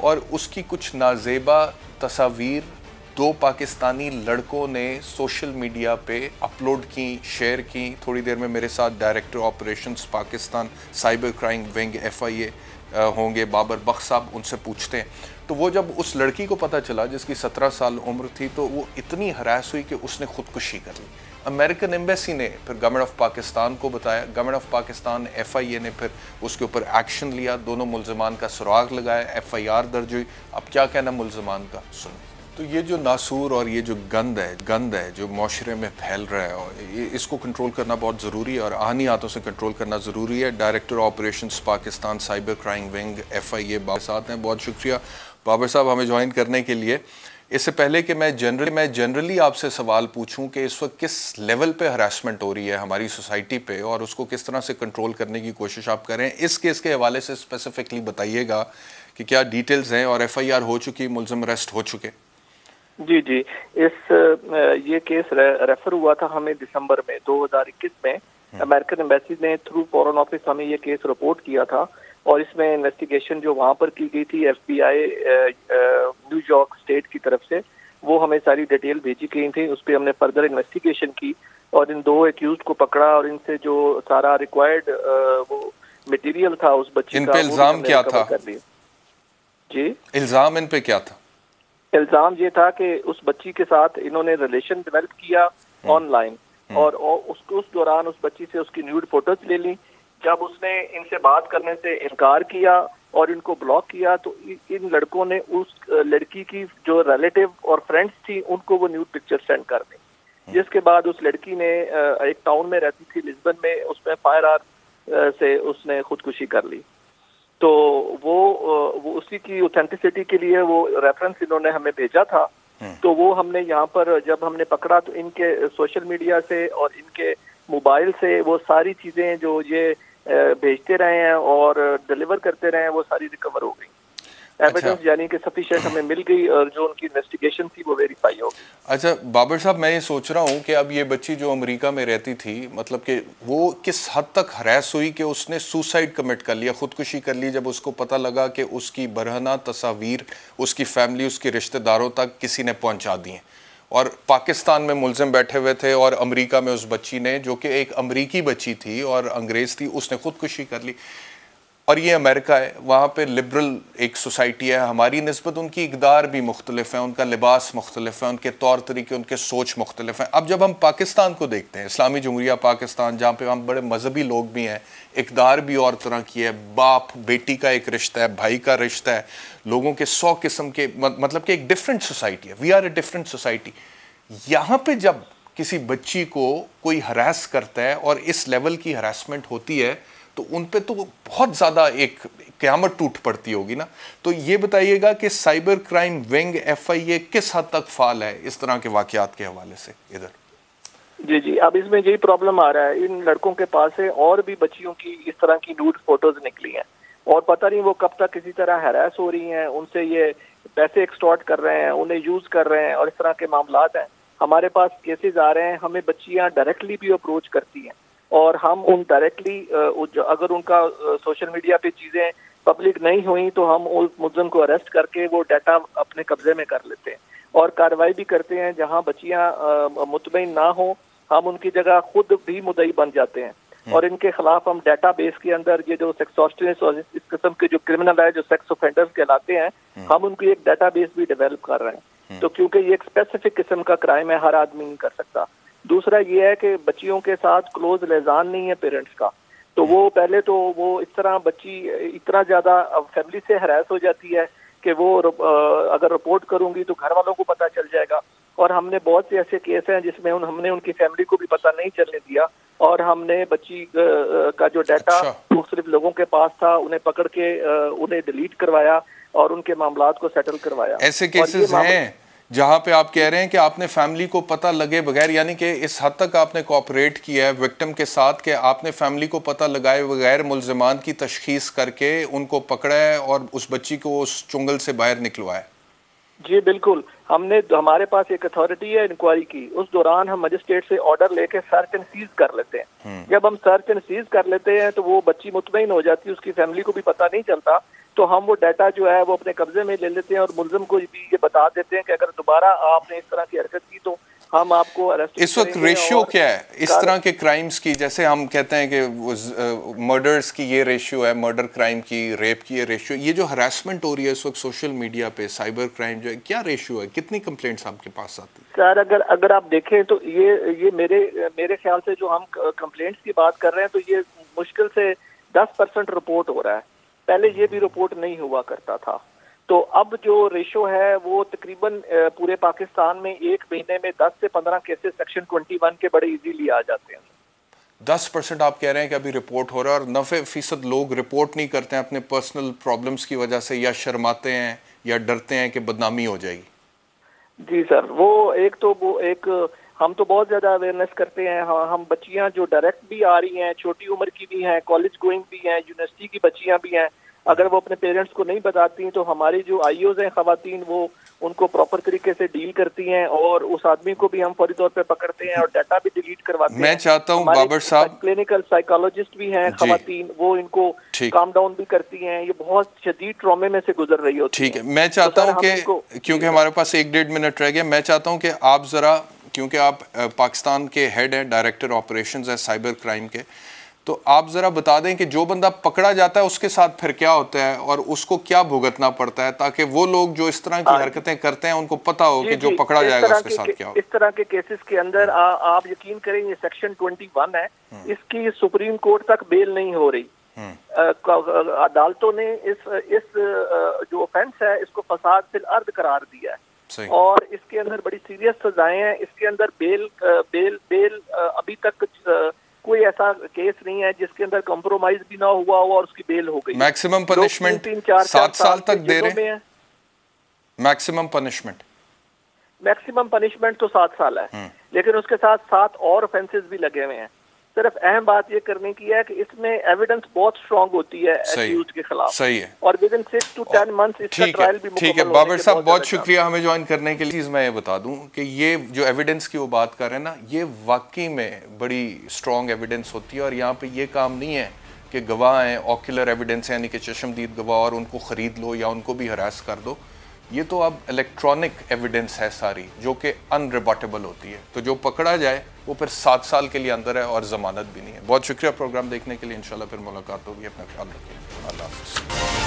और उसकी कुछ नाजेबा तस्वीर 2 पाकिस्तानी लड़कों ने सोशल मीडिया पे अपलोड की, शेयर की। थोड़ी देर में मेरे साथ director operations Pakistan cyber crime wing FIA होंगे बाबर बख्श साहब, उनसे पूछते हैं। तो वो जब उस लड़की को पता चला जिसकी 17 साल उम्र थी तो वो इतनी हरास हुई कि उसने खुदकुशी कर ली। अमेरिकन एम्बेसी ने फिर गवर्नमेंट ऑफ पाकिस्तान को बताया, गवर्नमेंट ऑफ पाकिस्तान FIA ने फिर उसके ऊपर एक्शन लिया, दोनों मुल्ज़िमान का सुराग लगाया, FIR दर्ज हुई। अब क्या कहना मुल्ज़िमान का, सुनिए। तो ये जो नासूर और ये जो गंद है जो माशरे में फैल रहा है, और इसको कंट्रोल करना बहुत ज़रूरी है और आनी हाथों से कंट्रोल करना ज़रूरी है। Director operations Pakistan cyber crime wing FIA साथ हैं, बहुत शुक्रिया। बाबर साहब हमें ज्वाइन करने के लिए। इससे पहले कि मैं जनरली आपसे सवाल पूछूं कि इस वक्त किस लेवल पे हरासमेंट हो रही है हमारी सोसाइटी पे और उसको किस तरह से कंट्रोल करने की कोशिश आप करें, इस केस के हवाले से स्पेसिफिकली बताइएगा कि क्या डिटेल्स हैं और FIR हो चुकी, मुलजिम अरेस्ट हो चुके? जी जी, ये केस रेफर हुआ था हमें दिसंबर में 2021 में। अमेरिकन एम्बेसी ने थ्रू फॉरेन ऑफिस हमें ये केस रिपोर्ट किया था और इसमें इन्वेस्टिगेशन जो वहाँ पर की गई थी FBI न्यूयॉर्क स्टेट की तरफ से, वो हमें सारी डिटेल भेजी गई थी। उस पर हमने फर्दर इन्वेस्टिगेशन की और इन 2 एक्यूज्ड को पकड़ा और इनसे जो सारा रिक्वायर्ड वो मटेरियल था उस बच्ची इन पे इल्जाम क्या था? जी, इल्जाम इन पे क्या था? इल्जाम ये था कि उस बच्ची के साथ इन्होंने रिलेशन डेवलप किया ऑनलाइन और उस दौरान उस बच्ची से उसकी न्यूड फोटोज ले ली। जब उसने इनसे बात करने से इनकार किया और इनको ब्लॉक किया तो इन लड़कों ने उस लड़की की जो रिलेटिव और फ्रेंड्स थी उनको वो न्यूड पिक्चर सेंड कर दी, जिसके बाद उस लड़की ने एक टाउन में रहती थी लिस्बन में, उसमें फायर आर्म से उसने खुदकुशी कर ली। तो वो उसी की ऑथेंटिसिटी के लिए वो रेफरेंस इन्होंने हमें भेजा था। तो वो हमने यहाँ पर जब हमने पकड़ा तो इनके सोशल मीडिया से और इनके मोबाइल से वो सारी चीजें जो ये भेजते रहे हैं और डिलीवर करते रहे हैं वो सारी रिकवर हो गई। एविडेंस यानी कि सफिशिएंट हमें मिल गई और जो उनकी इन्वेस्टिगेशन थी वो वेरीफाई हो गई। अच्छा बाबर साहब, मैं ये सोच रहा हूँ कि अब ये बच्ची जो अमेरिका में रहती थी, मतलब कि वो किस हद तक हरास हुई कि उसने सुसाइड कमिट कर लिया, खुदकुशी कर ली, जब उसको पता लगा कि उसकी बरहना तस्वीर उसकी फैमिली, उसके रिश्तेदारों तक किसी ने पहुँचा दी हैं और पाकिस्तान में मुलजिम बैठे हुए थे और अमेरिका में उस बच्ची ने, जो कि एक अमेरिकी बच्ची थी और अंग्रेज़ थी, उसने खुदकुशी कर ली। और ये अमेरिका है, वहाँ पे लिबरल एक सोसाइटी है, हमारी निस्बत उनकी इक़दार भी मुख्तलिफ है, उनका लिबास मुख्तलिफ है, उनके तौर तरीके, उनके सोच मुख्तलिफ हैं। अब जब हम पाकिस्तान को देखते हैं, इस्लामी जमहूरिया पाकिस्तान, जहाँ पे हम बड़े मजहबी लोग भी हैं, इक़दार भी और तरह की है, बाप बेटी का एक रिश्ता है, भाई का रिश्ता है, लोगों के 100 किस्म के, मतलब कि एक डिफरेंट सोसाइटी है, we are a different society. यहाँ पे जब किसी बच्ची को कोई हरास करता है और इस लेवल की हरासमेंट होती है तो उन पे तो बहुत ज़्यादा एक क़यामत टूट पड़ती होगी ना। तो ये बताइएगा कि साइबर क्राइम विंग FIA किस हद तक फाल है इस तरह के वाक़यात के हवाले से इधर? जी जी, अब इसमें यही प्रॉब्लम आ रहा है, इन लड़कों के पास से और भी बच्चियों की इस तरह की न्यूड फोटोज निकली हैं और पता नहीं वो कब तक किसी तरह हैरास हो रही हैं, उनसे ये पैसे एक्सटॉर्ट कर रहे हैं, उन्हें यूज़ कर रहे हैं और इस तरह के मामलात हैं। हमारे पास केसेस आ रहे हैं, हमें बच्चियाँ डायरेक्टली भी अप्रोच करती हैं और हम उन डायरेक्टली अगर उनका सोशल मीडिया पे चीज़ें पब्लिक नहीं हुई तो हम उस मुलजिम को अरेस्ट करके वो डाटा अपने कब्जे में कर लेते हैं और कार्रवाई भी करते हैं। जहां बच्चियां मुतमईन ना हो हम उनकी जगह खुद भी मुद्दई बन जाते हैं और इनके खिलाफ हम डाटा बेस के अंदर ये जो सेक्सॉस्टिनिस और इस किस्म के जो क्रिमिनल है, जो सेक्स ऑफेंडर्स कहलाते हैं, हम उनकी एक डाटा बेस भी डेवलप कर रहे हैं। तो क्योंकि ये एक स्पेसिफिक किस्म का क्राइम है, हर आदमी नहीं कर सकता। दूसरा ये है कि बच्चियों के साथ क्लोज लिजान नहीं है पेरेंट्स का, तो वो पहले तो वो इस तरह बच्ची इतना ज़्यादा फैमिली से हरास हो जाती है कि वो अगर रिपोर्ट करूंगी तो घर वालों को पता चल जाएगा। और हमने बहुत से ऐसे केस हैं जिसमें हमने उनकी फैमिली को भी पता नहीं चलने दिया और हमने बच्ची का जो डाटा मुख्तलिफ लोगों के पास था उन्हें पकड़ के उन्हें डिलीट करवाया और उनके मामलात को सेटल करवाया। ऐसे केसेस हैं जहाँ पे आप कह रहे हैं कि आपने फैमिली को पता लगे बगैर, यानी कि इस हद तक आपने कोऑपरेट किया है विक्टिम के साथ कि आपने फैमिली को पता लगाए बगैर मुल्ज़िमान की तशखीस करके उनको पकड़ा है और उस बच्ची को उस चुंगल से बाहर निकलवाया? जी बिल्कुल, हमने हमारे पास एक अथॉरिटी है इंक्वायरी की, उस दौरान हम मजिस्ट्रेट से ऑर्डर लेके सर्च एंड सीज कर लेते हैं। जब हम सर्च एंड सीज कर लेते हैं तो वो बच्ची मुतमईन हो जाती है, उसकी फैमिली को भी पता नहीं चलता, तो हम वो डाटा जो है वो अपने कब्जे में ले लेते हैं और मुल्जिम को भी ये बता देते हैं कि अगर दोबारा आपने इस तरह की हरकत की तो हम आपको अरेस्ट। इस वक्त रेशियो क्या है इस तरह के क्राइम्स की? जैसे हम कहते हैं कि मर्डर्स की ये रेशियो है, मर्डर क्राइम की, रेप की ये रेशियो, ये जो हरासमेंट हो रही है इस वक्त सोशल मीडिया पे, साइबर क्राइम जो है, क्या रेशियो है? कितनी कंप्लेंट्स आपके पास आती है? सर अगर आप देखें तो ये मेरे ख्याल से जो हम कंप्लेंट्स की बात कर रहे हैं तो ये मुश्किल से 10% रिपोर्ट हो रहा है। पहले ये भी रिपोर्ट नहीं हुआ करता था, तो अब जो रेशो है वो तकरीबन पूरे पाकिस्तान में एक महीने में 10 से 15 केसेस सेक्शन 21 के बड़े इजीली आ जाते हैं। 10% आप कह रहे हैं कि अभी रिपोर्ट हो रहा है और 90% लोग रिपोर्ट नहीं करते हैं अपने पर्सनल प्रॉब्लम्स की वजह से, या शर्माते हैं या डरते हैं कि बदनामी हो जाएगी? जी सर, हम तो बहुत ज्यादा अवेयरनेस करते हैं। हम बच्चियां जो डायरेक्ट भी आ रही हैं, छोटी उम्र की भी हैं, कॉलेज गोइंग भी हैं, यूनिवर्सिटी की बच्चियां भी हैं, अगर वो अपने पेरेंट्स को नहीं बताती तो हमारी जो आईओज हैं खवातीन, वो उनको प्रॉपर तरीके से डील करती हैं और उस आदमी को भी हम फौरी तौर पे पकड़ते हैं और डाटा भी डिलीट करवाते हैं। मैं चाहता हूं बाबर साहब, क्लिनिकल साइकोलॉजिस्ट भी हैं खवातीन, वो इनको काम डाउन भी करती हैं। ये बहुत शदीद ट्रॉमे में से गुजर रही होती है। ठीक है, मैं चाहता हूं कि क्योंकि हमारे पास 1-1.5 मिनट रह गया, मैं चाहता हूं कि आप जरा, क्योंकि आप पाकिस्तान के हेड हैं, डायरेक्टर ऑपरेशंस है साइबर क्राइम के, तो आप ज़रा बता दें कि जो बंदा पकड़ा जाता है उसके साथ फिर क्या होता है और उसको क्या भुगतना पड़ता है, ताकि वो लोग जो इस तरह की हरकतें करते हैं उनको पता हो कि जो पकड़ा जाएगा उसके साथ क्या हो। इस तरह के केसेस के अंदर आप यकीन करें, ये सेक्शन 21 है, इसकी सुप्रीम कोर्ट तक बेल नहीं हो रही। अदालतों ने इस जो ऑफेंस है इसको फसाद फिल अर्द करार दिया है और इसके अंदर बड़ी सीरियस सजाएं हैं। इसके अंदर बेल अभी तक कोई ऐसा केस नहीं है जिसके अंदर कॉम्प्रोमाइज भी ना हुआ हो और उसकी बेल हो गई। मैक्सिमम पनिशमेंट 7 साल तक दे रहे हैं। मैक्सिमम पनिशमेंट तो 7 साल है, लेकिन उसके साथ 7 और ऑफेंसेस भी लगे हुए हैं। सिर्फ अहम बात ये करने की है कि इसमें एविडेंस बहुत स्ट्रांग होती है एक्यूज्ड के खिलाफ। सही है, और विद इन 6 to 10 मंथ्स इसका ट्रायल भी मुकम्मल। ठीक है बाबर साहब, बहुत शुक्रिया हमें ज्वाइन करने के लिए। चीज़ मैं ये बता दूं कि ये जो एविडेंस की वो बात कर रहे हैं ना, ये वाकई में बड़ी स्ट्रांग एविडेंस होती है और यहाँ पे ये काम नहीं है कि गवाह हैं, ऑक्यूलर एविडेंस यानी कि चश्मदीद गवाह और उनको ख़रीद लो या उनको भी हरास कर दो। ये तो अब इलेक्ट्रॉनिक एविडेंस है सारी, जो कि अनरिबटेबल होती है। तो जो पकड़ा जाए वो फिर 7 साल के लिए अंदर है और ज़मानत भी नहीं है। बहुत शुक्रिया प्रोग्राम देखने के लिए। इंशाल्लाह फिर मुलाकात होगी। अपना ख्याल रखिए। अल्लाह हाफ़िज़।